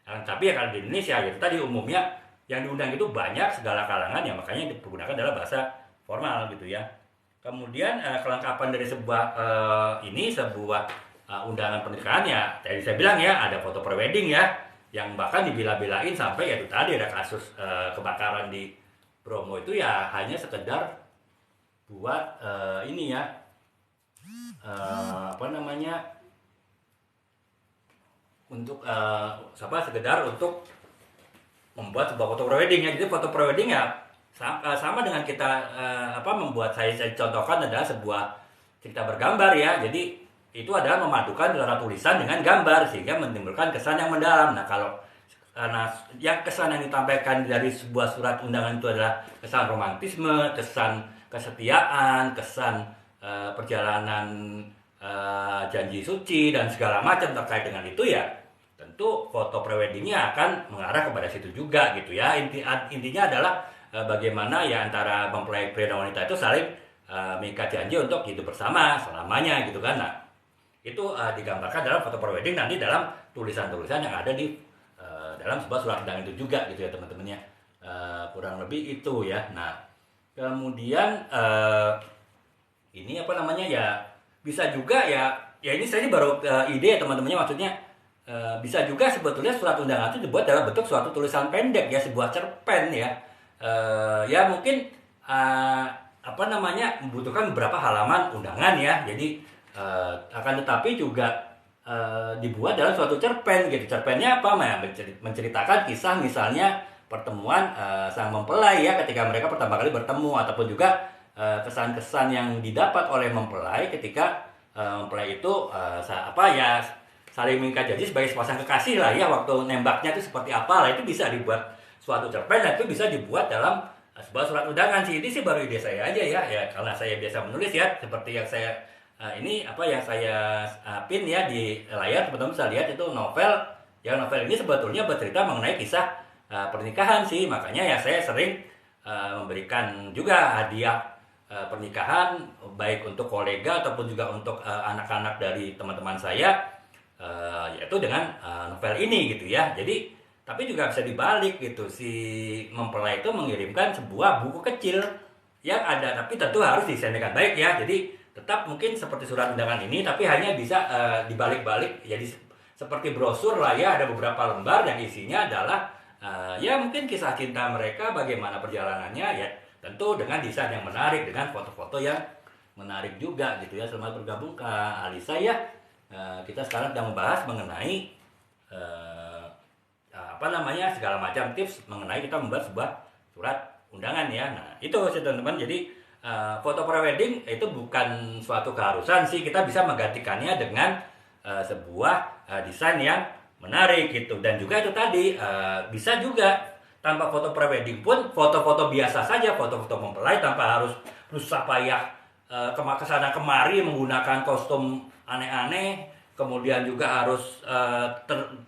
Tapi ya kalau di Indonesia itu tadi umumnya yang diundang itu banyak segala kalangan ya, makanya dipergunakan adalah bahasa formal gitu ya. Kemudian kelengkapan dari sebuah undangan pernikahan ya tadi saya bilang ya, ada foto prewedding ya, yang bahkan dibela-belain sampai ya itu tadi ada kasus kebakaran di Bromo itu ya hanya sekedar buat ini ya apa namanya untuk sekedar untuk membuat sebuah foto prewedding ya. Jadi foto prewedding ya sama dengan kita membuat, saya contohkan adalah sebuah cerita bergambar ya. Jadi itu adalah memadukan antara tulisan dengan gambar sehingga menimbulkan kesan yang mendalam. Nah, kalau karena yang kesan yang ditampilkan dari sebuah surat undangan itu adalah kesan romantisme, kesan kesetiaan, kesan perjalanan janji suci dan segala macam terkait dengan itu ya, tentu foto preweddingnya akan mengarah kepada situ juga gitu ya. Intinya adalah bagaimana ya antara mempelai pria dan wanita itu saling mengikat janji untuk hidup bersama selamanya gitu kan. Nah, itu digambarkan dalam foto prewedding nanti dalam tulisan-tulisan yang ada di dalam sebuah surat undangan itu juga gitu ya teman-temannya. Kurang lebih itu ya. Nah, kemudian ini apa namanya ya, bisa juga ya ini saya ini baru ide ya teman-temannya, maksudnya bisa juga sebetulnya surat undangan itu dibuat dalam bentuk suatu tulisan pendek ya, sebuah cerpen ya. Ya mungkin membutuhkan beberapa halaman undangan ya. Jadi akan tetapi juga dibuat dalam suatu cerpen gitu. Cerpennya apa? Menceritakan kisah misalnya pertemuan sang mempelai ya ketika mereka pertama kali bertemu, ataupun juga kesan-kesan yang didapat oleh mempelai ketika mempelai itu saling mengikat janji sebagai sepasang kekasih lah ya, waktu nembaknya itu seperti apa lah, itu bisa dibuat suatu cerpen dan itu bisa dibuat dalam sebuah surat undangan sih. Ini sih baru ide saya aja ya karena saya biasa menulis ya, seperti yang saya yang saya pin ya di layar, teman-teman bisa lihat itu novel. Yang novel ini sebetulnya bercerita mengenai kisah pernikahan sih, makanya ya saya sering memberikan juga hadiah pernikahan baik untuk kolega ataupun juga untuk anak-anak dari teman-teman saya, yaitu dengan novel ini gitu ya. Jadi tapi juga bisa dibalik gitu, si mempelai itu mengirimkan sebuah buku kecil yang ada, tapi tentu harus desain dengan baik ya. Jadi tetap mungkin seperti surat undangan ini, tapi hanya bisa dibalik-balik jadi seperti brosur lah ya, ada beberapa lembar yang isinya adalah ya mungkin kisah cinta mereka, bagaimana perjalanannya ya, tentu dengan desain yang menarik, dengan foto-foto yang menarik juga gitu ya. Selamat bergabung ke Alisa ya. Kita sekarang sedang membahas mengenai segala macam tips mengenai kita membuat sebuah surat undangan ya. Nah, itu sih teman-teman. Jadi foto prewedding itu bukan suatu keharusan sih, kita bisa menggantikannya dengan sebuah desain yang menarik gitu. Dan juga itu tadi bisa juga tanpa foto prewedding pun, foto-foto biasa saja, foto-foto mempelai tanpa harus susah payah kesana kemari menggunakan kostum aneh-aneh, kemudian juga harus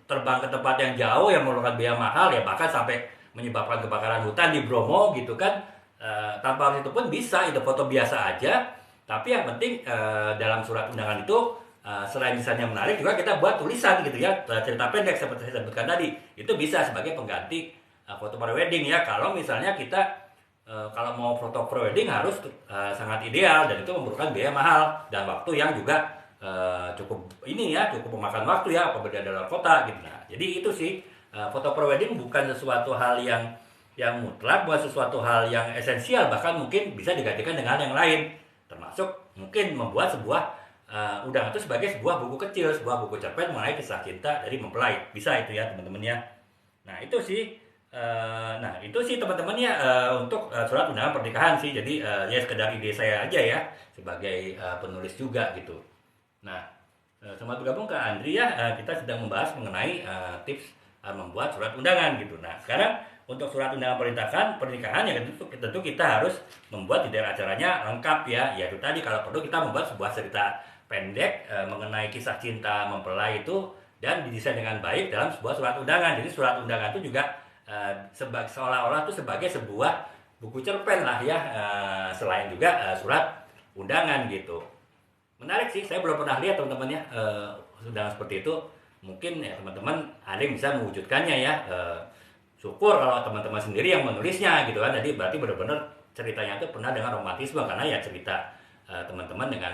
terbang ke tempat yang jauh yang memerlukan biaya mahal ya, bahkan sampai menyebabkan kebakaran hutan di Bromo gitu kan. Tanpa harus itu pun bisa, itu foto biasa aja. Tapi yang penting dalam surat undangan itu selain desainnya menarik, juga kita buat tulisan gitu ya, cerita pendek seperti saya sebutkan tadi. Itu bisa sebagai pengganti foto prewedding ya. Kalau misalnya kita kalau mau foto prewedding harus sangat ideal, dan itu memerlukan biaya mahal dan waktu yang juga cukup memakan waktu ya apabila di luar kota gitu. Nah, jadi itu sih foto prewedding bukan sesuatu hal yang mutlak, buat sesuatu hal yang esensial, bahkan mungkin bisa digantikan dengan yang lain, termasuk mungkin membuat sebuah undangan itu sebagai sebuah buku kecil, sebuah buku cerpen mengenai kisah cinta dari mempelai, bisa itu ya teman-teman ya. Nah itu sih teman-teman ya untuk surat undangan pernikahan sih. Jadi ya sekedar ide saya aja ya sebagai penulis juga gitu. Nah, selamat bergabung ke Andri ya. Kita sedang membahas mengenai tips membuat surat undangan gitu. Nah, sekarang untuk surat undangan pernikahan ya tentu kita harus membuat detail acaranya lengkap ya. Yaitu tadi kalau perlu kita membuat sebuah cerita pendek mengenai kisah cinta mempelai itu dan didesain dengan baik dalam sebuah surat undangan. Jadi surat undangan itu juga seolah-olah itu sebagai sebuah buku cerpen lah ya, selain juga surat undangan gitu. Menarik sih, saya belum pernah lihat teman-teman ya undangan seperti itu. mungkin ya teman-teman ada yang bisa mewujudkannya ya. Syukur kalau teman-teman sendiri yang menulisnya gitu kan. Jadi berarti benar-benar ceritanya itu pernah dengan romantisme, karena ya cerita teman-teman dengan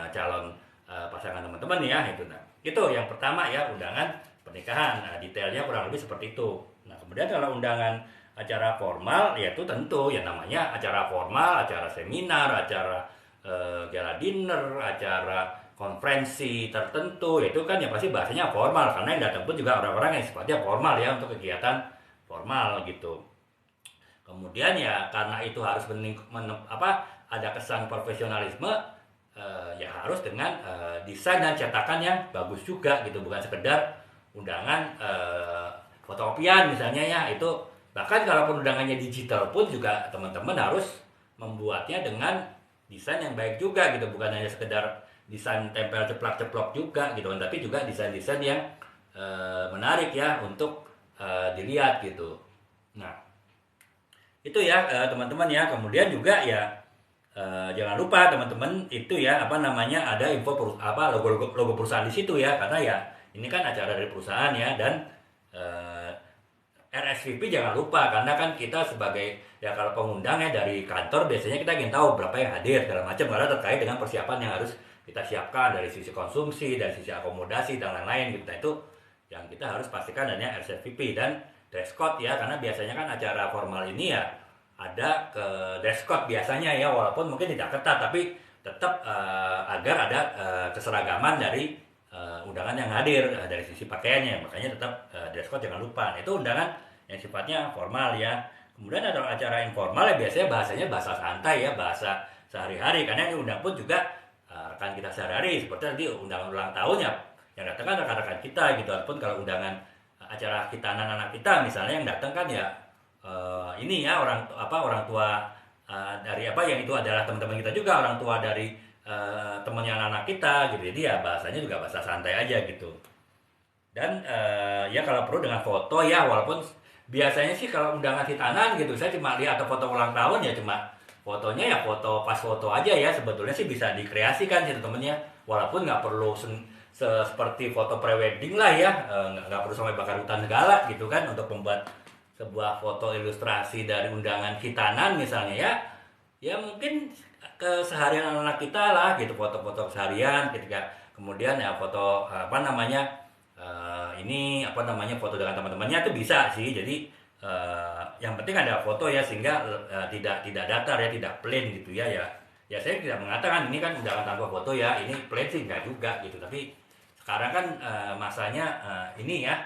calon pasangan teman-teman ya itu. Nah, itu yang pertama ya, undangan pernikahan. Nah, detailnya kurang lebih seperti itu. Nah, kemudian kalau undangan acara formal ya itu tentu ya namanya acara formal, acara seminar, acara gala dinner, acara konferensi tertentu, itu kan ya pasti bahasanya formal, karena yang datang pun juga orang-orang yang sifatnya formal ya, untuk kegiatan formal gitu. Kemudian ya karena itu harus ada kesan profesionalisme, ya harus dengan desain dan cetakan yang bagus juga gitu, bukan sekedar undangan fotokopian misalnya ya. Itu bahkan kalaupun undangannya digital pun juga teman-teman harus membuatnya dengan desain yang baik juga gitu, bukan hanya sekedar desain tempel ceplak-ceplok juga gitu kan, tapi juga desain-desain yang menarik ya untuk dilihat gitu. Nah, itu ya teman-teman ya. Kemudian juga ya jangan lupa teman-teman itu ya ada info logo perusahaan di situ ya, karena ya ini kan acara dari perusahaan ya. Dan RSVP jangan lupa, karena kan kita sebagai ya kalau pengundang ya dari kantor biasanya kita ingin tahu berapa yang hadir segala macam, karena terkait dengan persiapan yang harus kita siapkan dari sisi konsumsi, dari sisi akomodasi dan lain-lain gitu. Nah, itu yang kita harus pastikan adanya RSVP. Dan dress code ya, karena biasanya kan acara formal ini ya ada ke dress code biasanya ya, walaupun mungkin tidak ketat, tapi tetap agar ada keseragaman dari undangan yang hadir dari sisi pakaiannya. Makanya tetap dress code jangan lupa. Nah, itu undangan yang sifatnya formal ya. Kemudian ada acara informal ya, biasanya bahasanya bahasa santai ya, bahasa sehari-hari, karena yang diundang pun juga rekan kita sehari-hari, seperti nanti undangan ulang tahun ya, yang datang kan rekan-rekan kita gitu. Ataupun kalau undangan acara kita anak-anak kita misalnya, yang datang kan ya ini ya orang tua dari yang itu adalah teman-teman kita juga, orang tua dari temannya anak-anak kita gitu. Jadi ya bahasanya juga bahasa santai aja gitu. Dan ya kalau perlu dengan foto ya, walaupun biasanya sih kalau undangan hitanan gitu, saya cuma lihat atau foto ulang tahun ya cuma fotonya ya foto pas foto aja ya. Sebetulnya sih bisa dikreasikan sih temennya, walaupun nggak perlu seperti foto prewedding lah ya, nggak perlu sampai bakar hutan segala gitu kan untuk membuat sebuah foto ilustrasi dari undangan hitanan misalnya ya. Ya mungkin keseharian anak-anak kita lah gitu, foto-foto keseharian ketika kemudian ya foto foto dengan teman-temannya itu bisa sih. Jadi yang penting ada foto ya, sehingga tidak datar ya, tidak plain gitu ya. Ya saya tidak mengatakan ini kan undangan tanpa foto ya, ini plain sih enggak juga gitu. Tapi sekarang kan masanya ini ya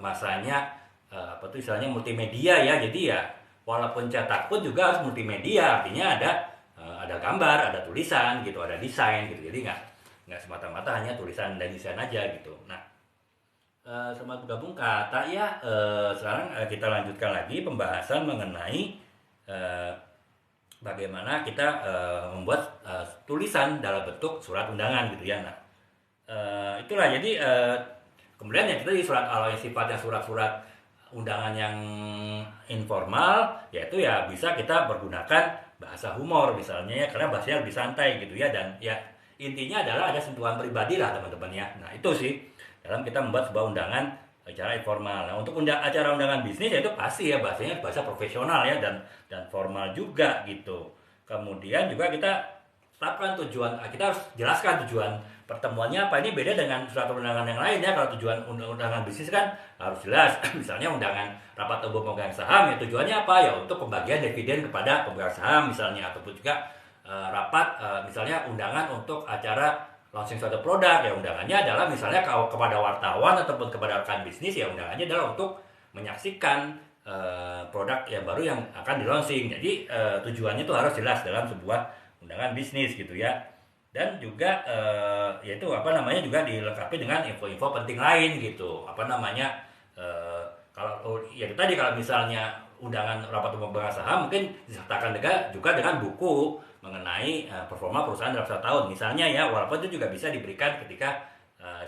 masanya istilahnya multimedia ya. Jadi ya walaupun cetak pun juga harus multimedia, artinya ada gambar, ada tulisan gitu, ada desain gitu. Jadi nggak semata-mata hanya tulisan dan desain aja gitu. Nah, selamat bergabung Kak ya. Sekarang kita lanjutkan lagi pembahasan mengenai bagaimana kita membuat tulisan dalam bentuk surat undangan gitu ya. Nah, itulah jadi kemudian yang kita di surat kalau yang sifatnya surat-surat undangan yang informal, yaitu ya bisa kita pergunakan bahasa humor misalnya ya, karena bahasanya lebih santai gitu ya. Dan ya intinya adalah ada sentuhan pribadi lah teman-teman ya. Nah itu sih dalam kita membuat sebuah undangan acara informal. Nah untuk acara undangan bisnis ya itu pasti ya bahasanya bahasa profesional ya, dan formal juga gitu. Kemudian juga kita tetapkan tujuan, kita harus jelaskan tujuan pertemuannya apa. Ini beda dengan surat undangan yang lain ya. Kalau tujuan undangan bisnis kan harus jelas. Misalnya undangan rapat umum pemegang saham ya tujuannya apa ya, untuk pembagian dividen kepada pemegang saham misalnya. Ataupun juga rapat misalnya undangan untuk acara launching suatu produk ya, undangannya adalah misalnya kalau kepada wartawan ataupun kepada rekan bisnis ya undangannya adalah untuk menyaksikan produk yang baru yang akan di launching. Jadi tujuannya itu harus jelas dalam sebuah undangan bisnis gitu ya. Dan juga yaitu juga dilengkapi dengan info-info penting lain gitu. Kalau ya tadi kalau misalnya undangan rapat umum pemegang saham mungkin disertakan juga dengan buku mengenai performa perusahaan dalam 1 tahun misalnya ya, walaupun itu juga bisa diberikan ketika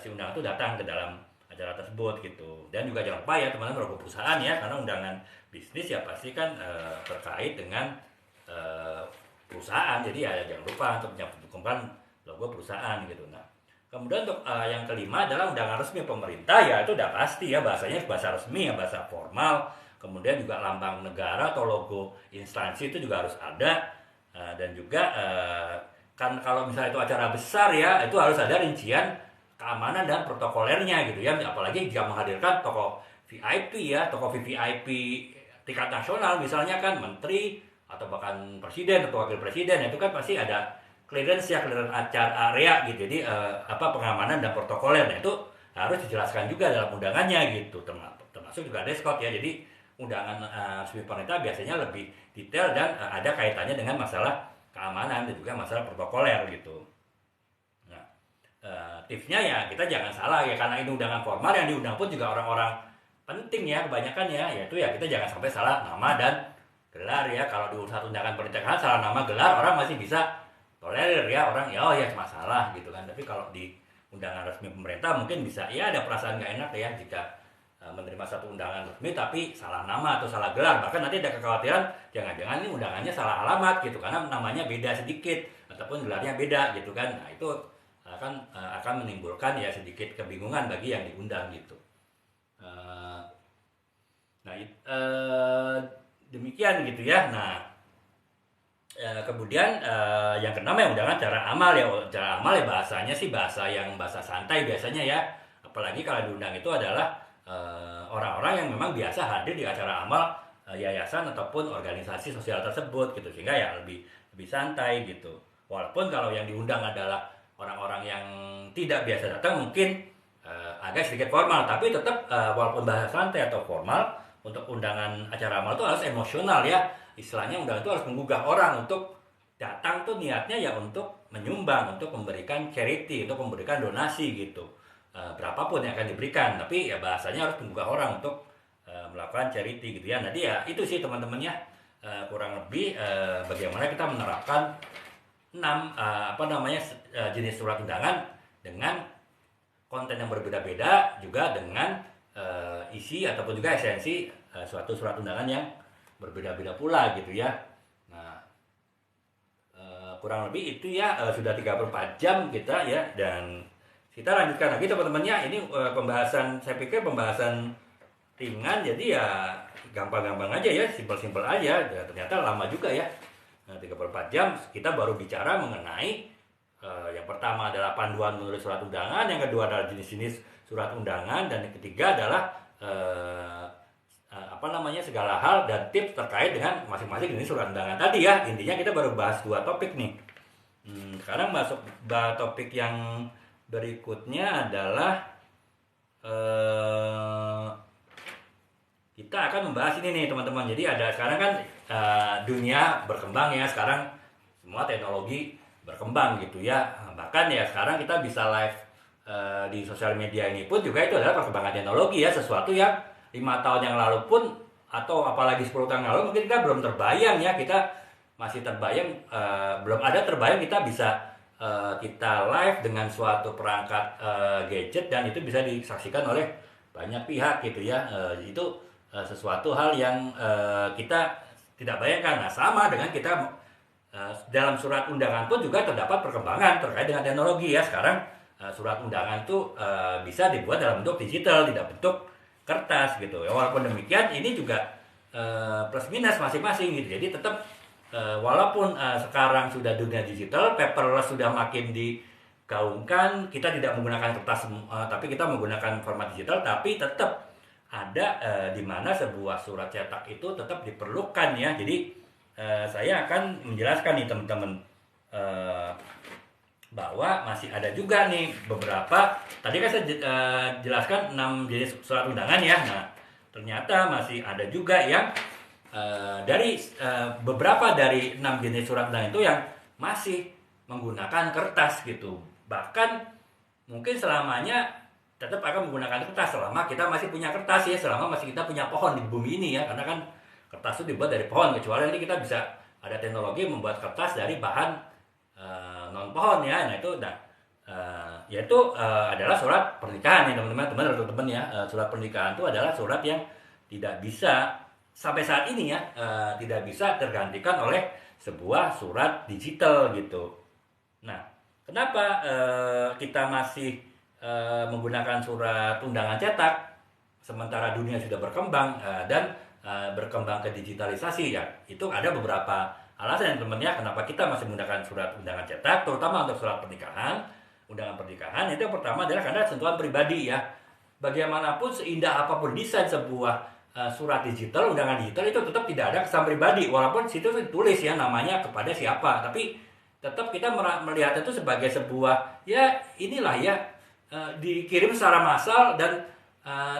si undangan itu datang ke dalam acara tersebut gitu. Dan juga jangan lupa ya teman-teman logo perusahaan ya, karena undangan bisnis ya pasti kan terkait dengan perusahaan. Jadi ya jangan lupa untuk mencantumkan logo perusahaan gitu. Nah Kemudian untuk yang kelima adalah undangan resmi pemerintah, ya itu udah pasti ya bahasanya bahasa resmi ya, bahasa formal. Kemudian juga lambang negara atau logo instansi itu juga harus ada. Dan juga kan kalau misalnya itu acara besar ya, itu harus ada rincian keamanan dan protokolernya gitu ya. Apalagi jika menghadirkan tokoh VIP ya, tokoh VIP tingkat nasional misalnya kan menteri atau bahkan presiden atau wakil presiden, itu kan pasti ada clearance ya, clearance acara area gitu. Jadi pengamanan dan protokoler, nah itu harus dijelaskan juga dalam undangannya gitu, termasuk juga dress code ya. Jadi undangan resmi pemerintah biasanya lebih detail dan ada kaitannya dengan masalah keamanan dan juga masalah protokoler gitu. Nah, tipsnya ya kita jangan salah ya, karena ini undangan formal, yang diundang pun juga orang-orang penting ya kebanyakan ya, yaitu ya kita jangan sampai salah nama dan gelar ya. Kalau di satu undangan pernikahan salah nama gelar, orang masih bisa tolerir ya, orang ya oh ya cuma salah gitu kan. Tapi kalau di undangan resmi pemerintah mungkin bisa ya ada perasaan nggak enak ya jika menerima satu undangan resmi tapi salah nama atau salah gelar. Bahkan nanti ada kekhawatiran jangan-jangan ini undangannya salah alamat gitu, karena namanya beda sedikit ataupun gelarnya beda gitu kan. Nah itu akan menimbulkan ya sedikit kebingungan bagi yang diundang gitu. Nah demikian gitu ya. Nah kemudian yang keenam ya undangan cara amal ya. Cara amal ya bahasanya sih bahasa santai biasanya ya. Apalagi kalau diundang itu adalah orang-orang yang memang biasa hadir di acara amal yayasan ataupun organisasi sosial tersebut gitu, sehingga ya lebih santai gitu. Walaupun kalau yang diundang adalah orang-orang yang tidak biasa datang mungkin agak sedikit formal, tapi tetap walaupun bahasa santai atau formal, untuk undangan acara amal itu harus emosional ya. Istilahnya undangan itu harus menggugah orang untuk datang tuh niatnya ya untuk menyumbang, untuk memberikan charity, untuk memberikan donasi gitu. Berapapun yang akan diberikan, tapi ya bahasanya harus menggugah orang untuk melakukan charity gitu ya. Jadi ya itu sih teman-teman ya, kurang lebih bagaimana kita menerapkan 6 jenis surat undangan dengan konten yang berbeda-beda, juga dengan isi ataupun juga esensi suatu surat undangan yang berbeda-beda pula gitu ya. Nah kurang lebih itu ya, sudah 34 jam kita ya, dan kita lanjutkan lagi teman-teman ya. Ini pembahasan, saya pikir pembahasan ringan, jadi ya gampang-gampang aja ya, simpel-simpel aja ya, ternyata lama juga ya. Nah 34 jam kita baru bicara mengenai yang pertama adalah panduan menulis surat undangan, yang kedua adalah jenis-jenis surat undangan, dan yang ketiga adalah segala hal dan tips terkait dengan masing-masing jenis surat undangan tadi ya. Intinya kita baru bahas 2 topik nih. Sekarang masuk topik yang berikutnya adalah kita akan membahas ini nih teman-teman. Jadi ada sekarang kan dunia berkembang ya, sekarang semua teknologi berkembang gitu ya. Bahkan ya sekarang kita bisa live di sosial media ini pun juga itu adalah perkembangan teknologi ya, sesuatu yang 5 tahun yang lalu pun atau apalagi 10 tahun yang lalu mungkin kita belum terbayang ya. Kita masih terbayang, belum ada terbayang kita bisa kita live dengan suatu perangkat gadget dan itu bisa disaksikan oleh banyak pihak gitu ya. Itu sesuatu hal yang kita tidak bayangkan. Nah sama dengan kita dalam surat undangan pun juga terdapat perkembangan terkait dengan teknologi ya. Sekarang surat undangan itu bisa dibuat dalam bentuk digital, tidak bentuk kertas gitu ya. Walaupun demikian ini juga plus minus masing-masing gitu. Jadi tetap walaupun sekarang sudah dunia digital, paperless sudah makin digaungkan, kita tidak menggunakan kertas tapi kita menggunakan format digital, tapi tetap ada di mana sebuah surat cetak itu tetap diperlukan ya. Jadi saya akan menjelaskan nih teman-teman bahwa masih ada juga nih beberapa, tadi kan saya jelaskan 6 jenis surat undangan ya. Nah ternyata masih ada juga yang dari beberapa dari 6 jenis surat undangan itu yang masih menggunakan kertas gitu. Bahkan mungkin selamanya tetap akan menggunakan kertas selama kita masih punya kertas ya, selama masih kita punya pohon di bumi ini ya. Karena kan kertas itu dibuat dari pohon, kecuali nanti kita bisa ada teknologi membuat kertas dari bahan non pohon ya. Nah itu yaitu adalah surat pernikahan ya teman-teman ya. Surat pernikahan itu adalah surat yang tidak bisa sampai saat ini ya tidak bisa tergantikan oleh sebuah surat digital gitu. Nah kenapa kita masih menggunakan surat undangan cetak sementara dunia sudah berkembang dan berkembang ke digitalisasi ya. Itu ada beberapa alasan yang temennya kenapa kita masih menggunakan surat undangan cetak, terutama untuk surat pernikahan, undangan pernikahan. Itu yang pertama adalah karena sentuhan pribadi ya. Bagaimanapun seindah apapun desain sebuah surat digital, undangan digital itu tetap tidak ada kesan pribadi, walaupun situ tulis ya namanya kepada siapa, tapi tetap kita melihat itu sebagai sebuah ya inilah ya dikirim secara massal dan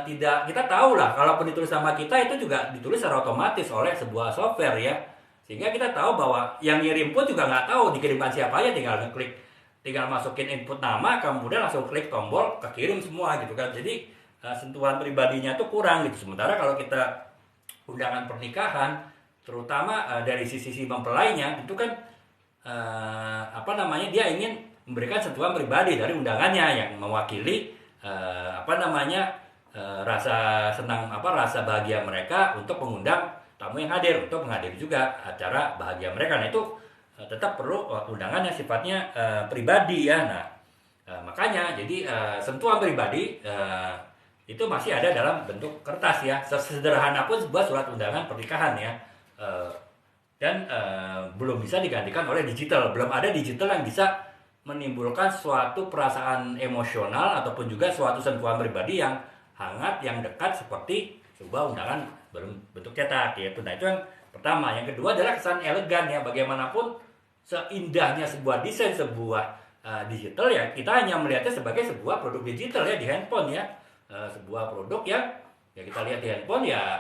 tidak kita tahu lah kalaupun ditulis sama kita itu juga ditulis secara otomatis oleh sebuah software ya, sehingga kita tahu bahwa yang ngirim pun juga nggak tahu dikirimkan siapa aja, tinggal masukin input nama kemudian langsung klik tombol kekirim semua gitu kan. Jadi sentuhan pribadinya tuh kurang gitu. Sementara kalau kita undangan pernikahan terutama dari sisi mempelainya itu kan dia ingin memberikan sentuhan pribadi dari undangannya yang mewakili rasa senang rasa bahagia mereka untuk mengundang tamu yang hadir untuk menghadiri juga acara bahagia mereka. Nah itu tetap perlu undangan yang sifatnya pribadi ya. Nah makanya jadi sentuhan pribadi itu masih ada dalam bentuk kertas ya, sesederhana pun sebuah surat undangan pernikahan ya. Dan belum bisa digantikan oleh digital. Belum ada digital yang bisa menimbulkan suatu perasaan emosional ataupun juga suatu sentuhan pribadi yang hangat, yang dekat seperti sebuah undangan bentuk cetak yaitu. Nah itu yang pertama. Yang kedua adalah kesan elegan ya. Bagaimanapun seindahnya sebuah desain sebuah digital ya, kita hanya melihatnya sebagai sebuah produk digital ya di handphone ya. Sebuah produk ya kita lihat di handphone ya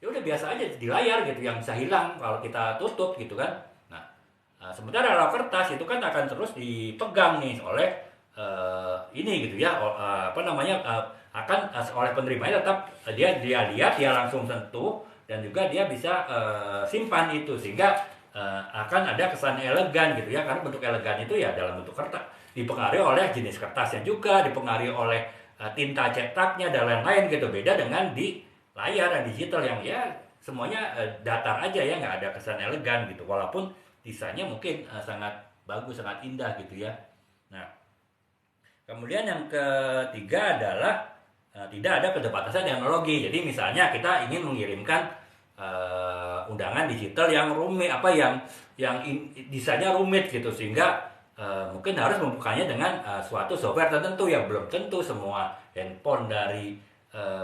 udah biasa aja di layar gitu, yang bisa hilang kalau kita tutup gitu kan. Nah sementara kalau kertas itu kan akan terus dipegang nih oleh ini gitu ya, akan oleh penerimanya, tetap dia lihat, dia langsung sentuh dan juga dia bisa simpan itu, sehingga akan ada kesan elegan gitu ya, karena bentuk elegan itu ya dalam bentuk kertas, dipengaruhi oleh jenis kertasnya juga, dipengaruhi oleh tinta cetaknya dan lain-lain gitu. Beda dengan di layar dan digital yang ya semuanya datar aja ya, nggak ada kesan elegan gitu, walaupun desainnya mungkin sangat bagus, sangat indah gitu ya. Nah kemudian yang ketiga adalah tidak ada keterbatasan teknologi. Jadi misalnya kita ingin mengirimkan undangan digital yang rumit, desainnya rumit gitu, sehingga mungkin harus membukanya dengan suatu software tertentu yang belum tentu semua handphone dari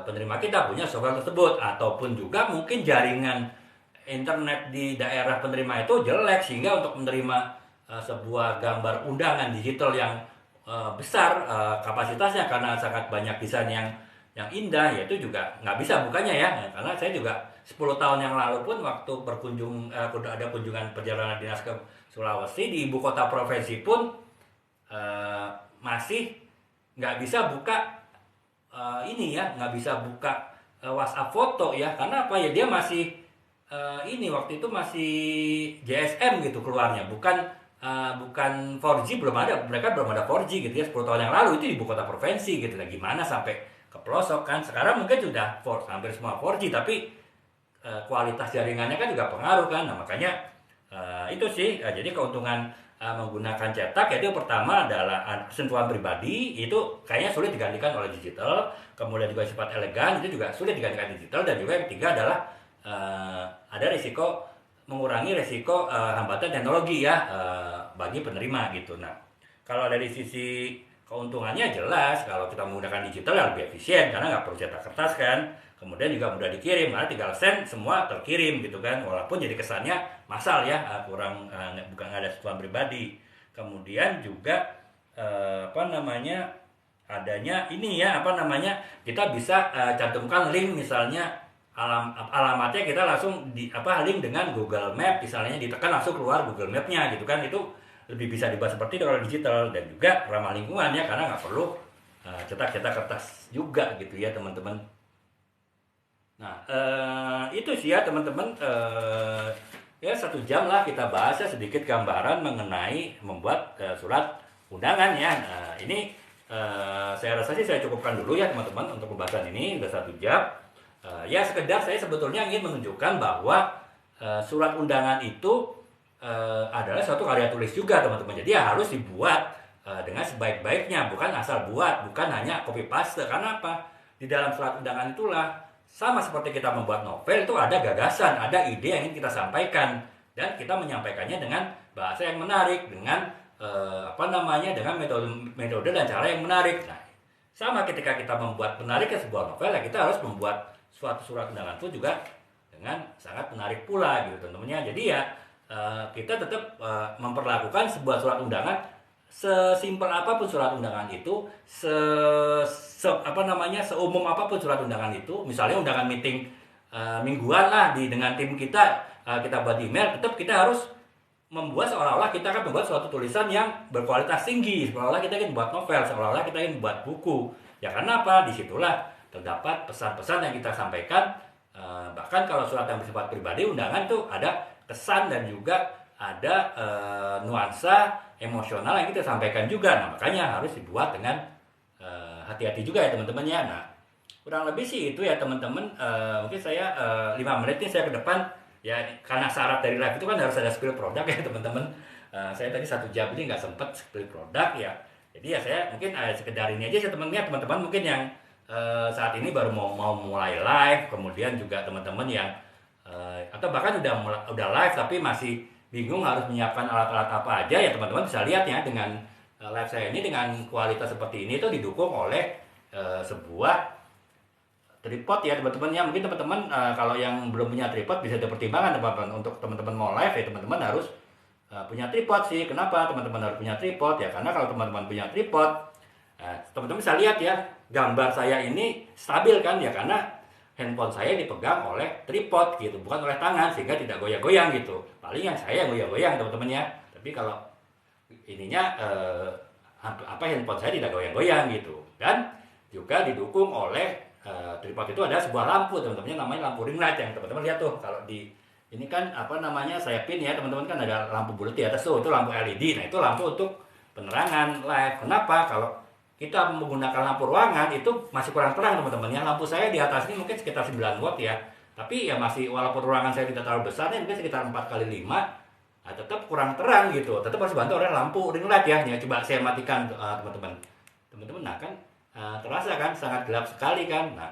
penerima kita punya software tersebut, ataupun juga mungkin jaringan internet di daerah penerima itu jelek sehingga untuk menerima sebuah gambar undangan digital yang besar kapasitasnya karena sangat banyak desain yang indah, yaitu juga nggak bisa bukanya ya. Karena saya juga 10 tahun yang lalu pun waktu ada kunjungan perjalanan dinas ke Sulawesi di ibu kota provinsi pun masih nggak bisa buka nggak bisa buka WhatsApp foto ya. Karena apa ya, dia masih waktu itu masih GSM gitu keluarnya, bukan 4G, belum ada, mereka belum ada 4G gitu ya 10 tahun yang lalu itu di ibu kota provinsi gitu. Nah gimana sampai ke pelosok kan. Sekarang mungkin sudah hampir semua 4G, tapi kualitas jaringannya kan juga pengaruh kan. Nah makanya itu sih jadi keuntungan menggunakan cetak, yaitu pertama adalah sentuhan pribadi, itu kayaknya sulit digantikan oleh digital. Kemudian juga sifat elegan itu juga sulit digantikan digital. Dan juga yang ketiga adalah ada mengurangi resiko hambatan teknologi ya bagi penerima gitu. Nah kalau dari sisi keuntungannya jelas kalau kita menggunakan digital ya lebih efisien karena nggak perlu cetak kertas kan. Kemudian juga mudah dikirim karena tinggal send semua terkirim gitu kan, walaupun jadi kesannya massal ya, kurang bukan ada sentuhan pribadi. Kemudian juga adanya ini ya kita bisa cantumkan link, misalnya alamatnya kita langsung link dengan Google Map misalnya, ditekan langsung keluar Google Map-nya gitu kan. Itu lebih bisa dibuat seperti itu kalau digital, dan juga ramah lingkungan ya karena nggak perlu cetak-cetak kertas juga gitu ya teman-teman. Nah itu sih ya teman-teman, ya 1 jam lah kita bahas ya sedikit gambaran mengenai membuat surat undangan ya. Nah ini saya rasa sih saya cukupkan dulu ya teman-teman untuk pembahasan ini, udah 1 jam. Ya sekedar saya sebetulnya ingin menunjukkan bahwa surat undangan itu adalah suatu karya tulis juga teman-teman. Jadi ya harus dibuat dengan sebaik-baiknya, bukan asal buat, bukan hanya copy paste. Karena apa? Di dalam surat undangan itulah sama seperti kita membuat novel itu ada gagasan, ada ide yang ingin kita sampaikan dan kita menyampaikannya dengan bahasa yang menarik, dengan dengan metode dan cara yang menarik. Nah, sama ketika kita membuat menarik ke sebuah novel, ya kita harus membuat suatu surat undangan itu juga dengan sangat menarik pula gitu teman-teman. Jadi ya kita tetap memperlakukan sebuah surat undangan sesimpel apapun surat undangan itu, seumum apapun surat undangan itu. Misalnya undangan meeting mingguan lah dengan tim kita, kita buat email, tetap kita harus membuat seolah-olah kita akan membuat suatu tulisan yang berkualitas tinggi, seolah-olah kita ingin buat novel, seolah-olah kita ingin buat buku. Ya karena apa? Disitulah terdapat pesan-pesan yang kita sampaikan. Bahkan kalau surat yang bersifat pribadi, undangan tuh ada kesan dan juga ada nuansa emosional yang kita sampaikan juga. Nah, makanya harus dibuat dengan hati-hati juga ya teman-teman ya. Nah, kurang lebih sih itu ya teman-teman. Mungkin saya 5 menit ini saya ke depan ya, karena syarat dari live itu kan harus ada spill produk ya teman-teman. Saya tadi 1 jam ini nggak sempat spill produk ya. Jadi ya saya mungkin sekedar ini aja sih teman-teman mungkin yang saat ini baru mau mulai live, kemudian juga teman-teman yang atau bahkan udah live tapi masih bingung harus menyiapkan alat-alat apa aja, ya teman-teman bisa lihat ya dengan live saya ini dengan kualitas seperti ini itu didukung oleh sebuah tripod ya teman-teman ya. Mungkin teman-teman kalau yang belum punya tripod bisa ada pertimbangan teman-teman untuk teman-teman mau live ya, teman-teman harus punya tripod sih. Kenapa teman-teman harus punya tripod ya? Karena kalau teman-teman punya tripod, teman-teman bisa lihat ya gambar saya ini stabil kan ya, karena handphone saya dipegang oleh tripod gitu, bukan oleh tangan, sehingga tidak goyang-goyang gitu. Paling yang saya goyang-goyang teman-teman ya. Tapi kalau ininya handphone saya tidak goyang-goyang gitu. Dan juga didukung oleh tripod itu ada sebuah lampu teman-teman, namanya lampu ring light yang teman-teman lihat tuh. Kalau di ini kan saya pin ya teman-teman, kan ada lampu bulat di atas tuh, itu lampu LED. Nah itu lampu untuk penerangan live. Kenapa? Kalau kita menggunakan lampu ruangan itu masih kurang terang teman-teman ya. Lampu saya di atas ini mungkin sekitar 9 watt ya, tapi ya masih, walaupun ruangan saya tidak terlalu besar ya, mungkin sekitar 4 kali 5, tetap kurang terang gitu. Tetap harus bantu oleh lampu ring light ya. Coba saya matikan teman-teman. Nah kan terasa kan sangat gelap sekali kan. Nah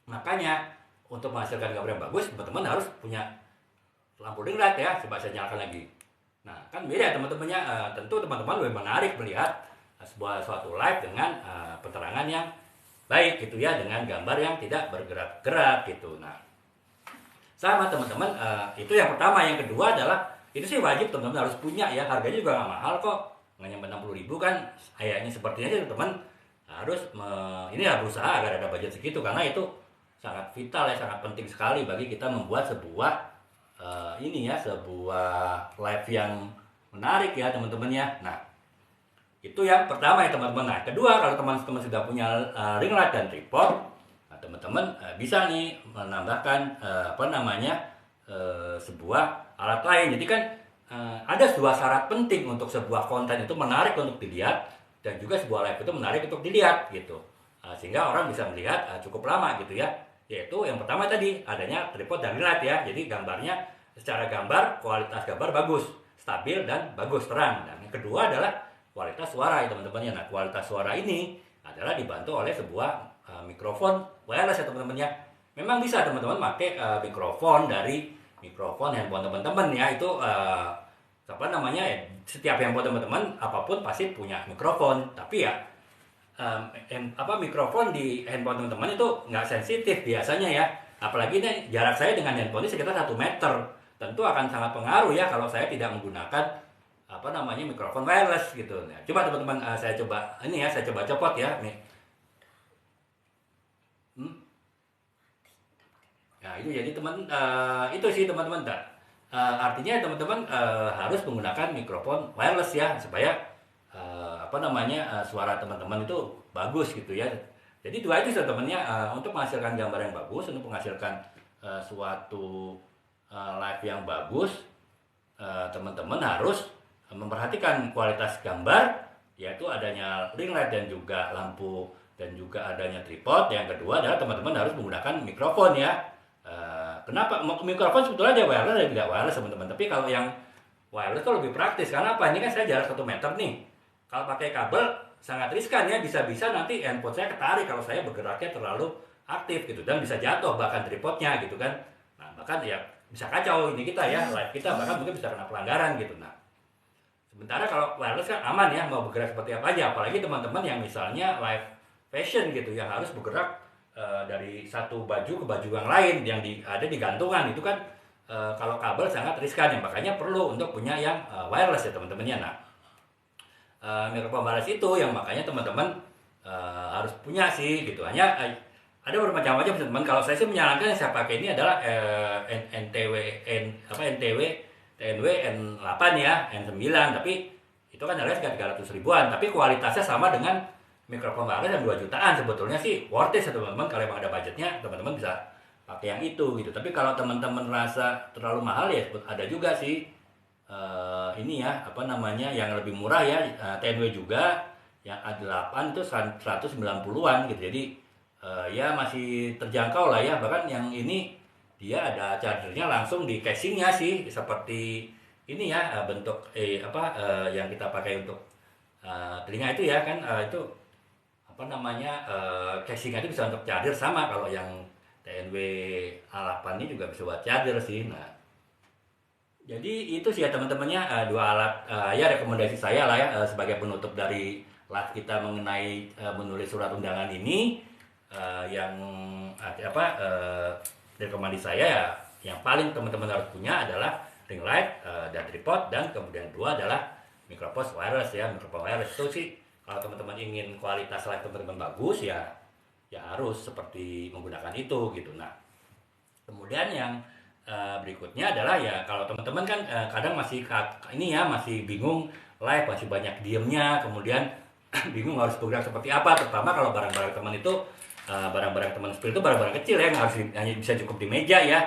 makanya untuk menghasilkan gambar yang bagus teman-teman harus punya lampu ring light ya. Coba saya nyalakan lagi. Nah kan beda teman-temannya. Tentu teman-teman lebih menarik melihat suatu live dengan penerangan yang baik gitu ya, dengan gambar yang tidak bergerak-gerak gitu. Nah sama teman-teman, itu yang pertama. Yang kedua adalah, itu sih wajib teman-teman harus punya ya, harganya juga nggak mahal kok, nggak nyampe 60.000 kan. Kayaknya sepertinya sih teman-teman harus ini ya berusaha agar ada budget segitu, karena itu sangat vital ya, sangat penting sekali bagi kita membuat sebuah sebuah live yang menarik ya teman-teman ya. Nah itu yang pertama ya teman-teman. Nah kedua, kalau teman-teman sudah punya ring light dan tripod, nah, teman-teman bisa nih menambahkan sebuah alat lain. Jadi kan ada dua syarat penting untuk sebuah konten itu menarik untuk dilihat, dan juga sebuah live itu menarik untuk dilihat gitu, sehingga orang bisa melihat cukup lama gitu ya. Yaitu yang pertama tadi, adanya tripod dan ring light ya. Jadi gambarnya secara gambar, kualitas gambar bagus, stabil dan bagus, terang. Dan yang kedua adalah kualitas suara ya teman-teman ya. Nah kualitas suara ini adalah dibantu oleh sebuah mikrofon wireless ya teman-teman ya. Memang bisa teman-teman pakai mikrofon dari mikrofon handphone teman-teman ya. Itu setiap handphone teman-teman apapun pasti punya mikrofon. Tapi ya mikrofon di handphone teman-teman itu nggak sensitif biasanya ya. Apalagi ini jarak saya dengan handphone ini sekitar 1 meter. Tentu akan sangat pengaruh ya kalau saya tidak menggunakan mikrofon wireless gitu. Nah, coba teman-teman saya coba copot ya nih. Nah itu jadi itu sih teman-teman. Artinya teman-teman harus menggunakan mikrofon wireless ya, supaya suara teman-teman itu bagus gitu ya. Jadi dua itu teman-temannya, untuk menghasilkan gambar yang bagus, untuk menghasilkan suatu live yang bagus, teman-teman harus memperhatikan kualitas gambar, yaitu adanya ring light dan juga lampu, dan juga adanya tripod. Yang kedua adalah teman-teman harus menggunakan mikrofon ya. Kenapa? Mikrofon sebetulnya ada wireless dan tidak wireless teman-teman. Tapi kalau yang wireless tuh lebih praktis. Karena apa? Ini kan saya jarak 1 meter nih. Kalau pakai kabel sangat riskan ya, bisa-bisa nanti handphone saya ketarik kalau saya bergeraknya terlalu aktif gitu, dan bisa jatuh bahkan tripodnya gitu kan. Nah, bahkan ya bisa kacau ini kita ya, live kita bahkan mungkin bisa kena pelanggaran gitu. Nah, sementara kalau wireless kan aman ya, mau bergerak seperti apa aja, apalagi teman-teman yang misalnya live fashion gitu yang harus bergerak dari satu baju ke baju yang lain yang ada di gantungan, itu kan kalau kabel sangat riskan ya, makanya perlu untuk punya yang wireless ya teman-teman ya. Nah, mikrofon wireless itu yang makanya teman-teman harus punya sih gitu. Hanya ada bermacam-macam teman-teman. Kalau saya sih menyarankan yang saya pakai ini adalah NTW TNW N8 ya, N9, tapi itu kan harganya sekitar 300 ribuan, tapi kualitasnya sama dengan mikrofon wireless yang 2 jutaan. Sebetulnya sih worth it ya teman-teman, kalau emang ada budgetnya teman-teman bisa pakai yang itu gitu. Tapi kalau teman-teman rasa terlalu mahal ya ada juga sih ini ya, apa namanya, yang lebih murah ya, TNW juga yang A8 itu 190-an gitu. Jadi ya masih terjangkau lah ya. Bahkan yang ini dia ada chargernya langsung di casingnya sih, seperti ini ya, bentuk yang kita pakai untuk telinga itu ya kan, itu apa namanya, casingnya itu bisa untuk charger, sama kalau yang TNW A8 ini juga bisa buat charger sih. Nah, jadi itu sih ya teman-temannya, dua alat ya rekomendasi saya lah ya sebagai penutup dari live kita mengenai menulis surat undangan ini, yang rekomendasi saya ya yang paling teman-teman harus punya adalah ring light dan tripod, dan kemudian 2 adalah mikrofon wireless ya. Mikrofon wireless itu sih kalau teman-teman ingin kualitas live teman-teman bagus ya harus seperti menggunakan itu gitu. Nah, kemudian yang berikutnya adalah ya kalau teman-teman kan kadang masih masih bingung live, masih banyak diemnya, kemudian bingung harus bergerak seperti apa, terutama kalau barang-barang teman itu barang-barang teman spill itu barang-barang kecil ya, nggak harus hanya bisa cukup di meja ya.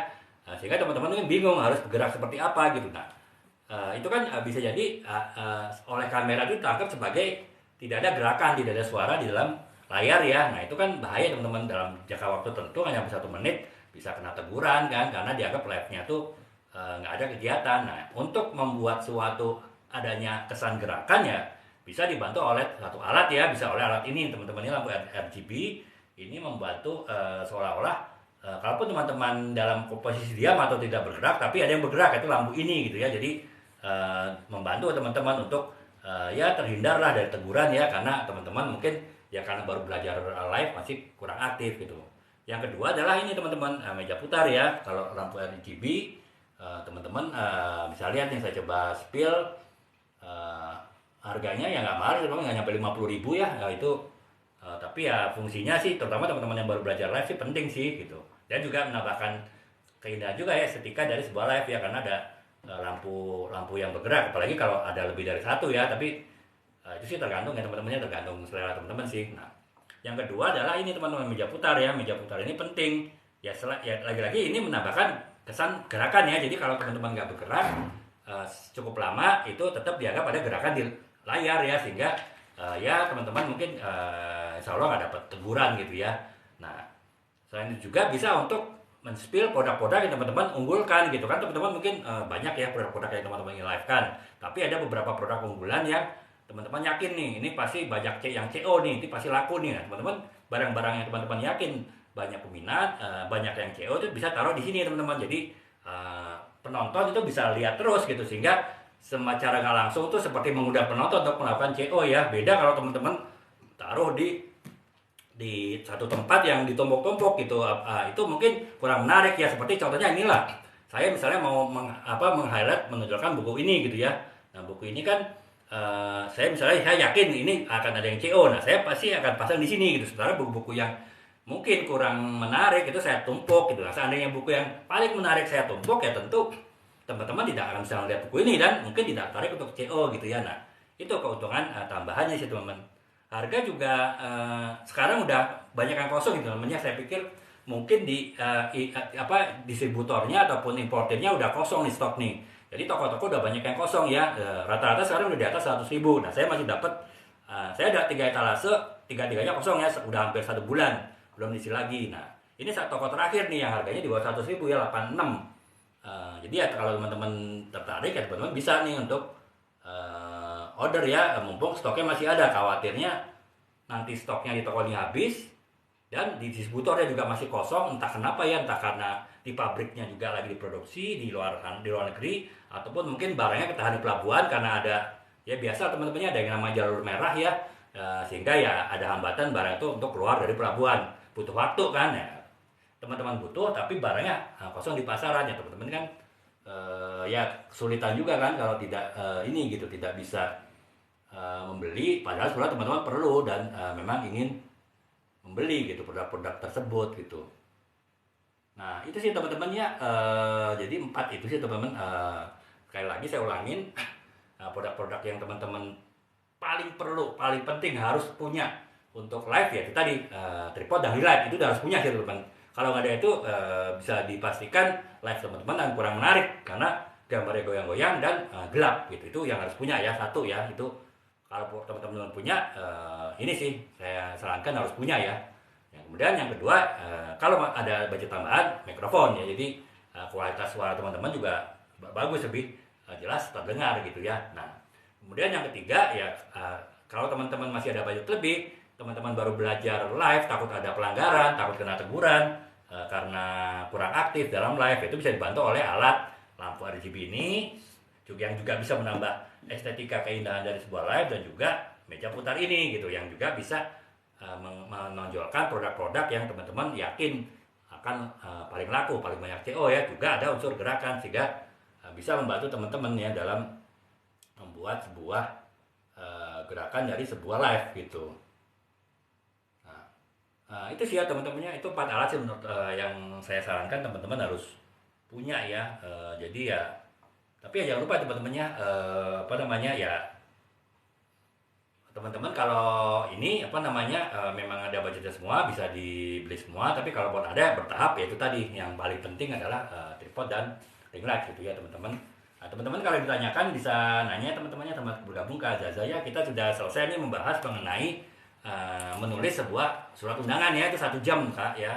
Sehingga teman-teman kan bingung harus bergerak seperti apa gitu. Nah, itu kan bisa jadi oleh kamera itu ditangkap sebagai tidak ada gerakan, tidak ada suara di dalam layar ya. Nah, itu kan bahaya teman-teman, dalam jangka waktu tertentu hanya 1 menit bisa kena teguran kan, karena dianggap live-nya tuh nggak ada kegiatan. Nah, untuk membuat suatu adanya kesan gerakan ya bisa dibantu oleh satu alat ya, bisa oleh alat ini teman-teman, ini lampu RGB. Ini membantu seolah-olah kalaupun teman-teman dalam posisi diam atau tidak bergerak, tapi ada yang bergerak, itu lampu ini gitu ya. Jadi membantu teman-teman untuk ya terhindarlah dari teguran ya, karena teman-teman mungkin ya karena baru belajar live masih kurang aktif gitu. Yang kedua adalah ini teman-teman, meja putar ya. Kalau lampu RGB teman-teman bisa lihat yang saya coba spill, harganya ya nggak mahal, nggak nyampe 50.000 ya. Itu tapi ya fungsinya sih terutama teman-teman yang baru belajar live sih penting sih gitu, dan juga menambahkan keindahan juga ya estetika dari sebuah live ya, karena ada lampu yang bergerak, apalagi kalau ada lebih dari satu ya. Tapi itu sih tergantung ya teman-temannya, tergantung selera teman-teman sih. Nah, yang kedua adalah ini teman-teman, meja putar ya. Meja putar ini penting ya, lagi-lagi ini menambahkan kesan gerakan ya. Jadi kalau teman-teman nggak bergerak cukup lama, itu tetap dianggap ada gerakan di layar ya, sehingga ya teman-teman mungkin insya Allah nggak dapat teguran gitu ya. Nah, selain itu juga bisa untuk men-spill produk-produk yang teman-teman unggulkan gitu kan. Teman-teman mungkin banyak ya produk-produk yang teman-teman ingin live kan, tapi ada beberapa produk unggulan yang teman-teman yakin nih ini pasti banyak yang CO nih, ini pasti laku nih. Nah, teman-teman barang-barang yang teman-teman yakin banyak peminat, banyak yang CO itu bisa taruh di sini teman-teman. Jadi penonton itu bisa lihat terus gitu, sehingga secara nggak langsung tuh seperti mengundang penonton untuk melakukan CO ya. Beda kalau teman-teman taruh di satu tempat yang ditumpuk-tumpuk gitu, itu mungkin kurang menarik ya. Seperti contohnya inilah, saya misalnya mau meng-highlight, menunjukkan buku ini gitu ya. Nah, buku ini kan saya yakin ini akan ada yang CO, nah saya pasti akan pasang di sini gitu. Sementara buku-buku yang mungkin kurang menarik itu saya tumpuk gitu. Nah, seandainya buku yang paling menarik saya tumpuk, ya tentu teman-teman tidak akan bisa melihat buku ini dan mungkin tidak tertarik untuk CO gitu ya. Nah, itu keuntungan tambahannya sih teman-teman. Harga juga sekarang udah banyak yang kosong gitu teman-teman. Saya pikir mungkin di distributornya ataupun importernya udah kosong nih stok nih. Jadi toko-toko udah banyak yang kosong ya. Rata-rata sekarang udah di atas 100.000. Nah, saya masih dapat, saya ada 3 etalase, 3-tiganya kosong ya, udah hampir 1 bulan belum diisi lagi. Nah, ini toko terakhir nih yang harganya di bawah 100.000 ya, 86. Jadi ya kalau teman-teman tertarik ya teman-teman bisa nih untuk order ya, mumpung stoknya masih ada. Khawatirnya nanti stoknya di toko ini habis dan di distributornya juga masih kosong, entah kenapa ya, entah karena di pabriknya juga lagi diproduksi di luar negeri, ataupun mungkin barangnya ketahan di pelabuhan karena ada ya biasa teman-temannya ada yang namanya jalur merah ya, sehingga ya ada hambatan barang itu untuk keluar dari pelabuhan, butuh waktu kan ya, teman-teman butuh tapi barangnya kosong di pasaran ya teman-teman kan, ya kesulitan juga kan kalau tidak ini gitu, tidak bisa membeli, padahal sebenarnya teman-teman perlu dan memang ingin membeli gitu produk-produk tersebut gitu. Nah itu sih teman-teman ya, jadi 4 itu sih teman-teman, sekali lagi saya ulangin, produk-produk yang teman-teman paling perlu, paling penting harus punya untuk live ya itu tadi, tripod dan light itu udah harus punya sih teman-teman. Kalau nggak ada itu bisa dipastikan live teman-teman akan kurang menarik karena gambarnya goyang-goyang dan gelap gitu. Itu yang harus punya ya, satu ya itu. Kalau teman-teman punya, ini sih saya sarankan harus punya ya. Yang kemudian yang kedua, kalau ada budget tambahan mikrofon ya, jadi kualitas suara teman-teman juga bagus, lebih jelas terdengar gitu ya. Nah kemudian yang ketiga ya, kalau teman-teman masih ada budget lebih, teman-teman baru belajar live, takut ada pelanggaran, takut kena teguran karena kurang aktif dalam live, itu bisa dibantu oleh alat lampu RGB ini yang juga bisa menambah estetika keindahan dari sebuah live, dan juga meja putar ini gitu yang juga bisa menonjolkan produk-produk yang teman-teman yakin akan paling laku, paling banyak CO ya, juga ada unsur gerakan sehingga bisa membantu teman-teman ya dalam membuat sebuah gerakan dari sebuah live gitu. Itu sih ya teman-temannya, itu 4 alat sih menurut yang saya sarankan teman-teman harus punya ya. Jadi ya, tapi ya jangan lupa teman-temannya, apa namanya ya, teman-teman kalau ini apa namanya, memang ada budgetnya semua bisa dibeli semua, tapi kalau buat ada bertahap ya itu tadi yang paling penting adalah tripod dan ring light gitu ya teman-teman. Nah, teman-teman kalau ditanyakan bisa nanya teman-temannya, teman bergabung ke Azaza ya. Kita sudah selesai nih membahas mengenai menulis sebuah surat undangan ya, itu 1 jam Kak ya,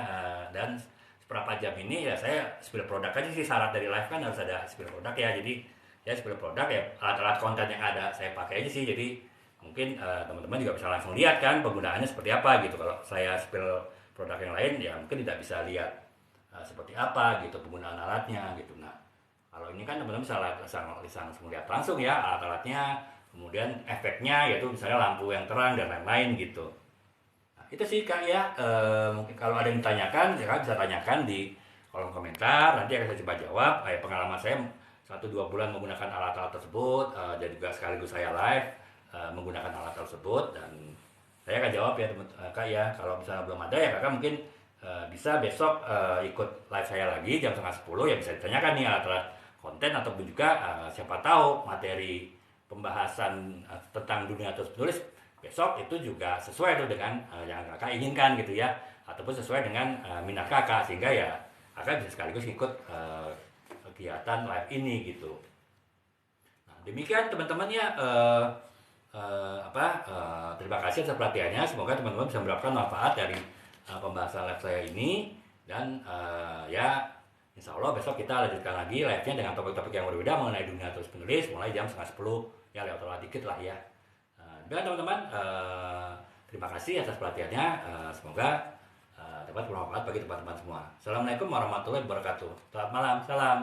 dan seberapa jam ini ya saya spill produk aja sih. Syarat dari live kan harus ada spill produk ya, jadi ya spill produk ya, alat-alat konten yang ada saya pakai aja sih. Jadi mungkin teman-teman juga bisa langsung lihat kan penggunaannya seperti apa gitu. Kalau saya spill produk yang lain ya mungkin tidak bisa lihat seperti apa gitu penggunaan alatnya gitu. Nah kalau ini kan teman-teman bisa langsung lihat langsung ya alat-alatnya, kemudian efeknya yaitu misalnya lampu yang terang dan lain-lain gitu. Nah, itu sih Kak ya, mungkin kalau ada yang ditanyakan ya Kak bisa tanyakan di kolom komentar, nanti akan saya coba jawab. Pengalaman saya 1-2 bulan menggunakan alat-alat tersebut, dan juga sekaligus saya live menggunakan alat tersebut, dan saya akan jawab ya teman Kak ya. Kalau misalnya belum ada ya Kakak mungkin bisa besok ikut live saya lagi jam 9:30 ya, bisa ditanyakan nih alat-alat konten, ataupun juga siapa tahu materi pembahasan tentang dunia terus menulis besok itu juga sesuai tuh dengan yang Kakak inginkan gitu ya, ataupun sesuai dengan minat Kakak, sehingga ya Kakak bisa sekaligus ikut kegiatan live ini gitu. Nah, demikian teman-teman ya, terima kasih atas perhatiannya. Semoga teman-teman bisa mendapatkan manfaat dari pembahasan live saya ini, dan ya insya Allah besok kita lanjutkan lagi live-nya dengan topik-topik yang berbeda mengenai dunia terus penulis mulai jam 9:30 ya, lewat dikit lah ya. Dan teman-teman, terima kasih atas perhatiannya. Semoga dapat bermanfaat bagi teman-teman semua. Assalamualaikum warahmatullahi wabarakatuh. Selamat malam, salam.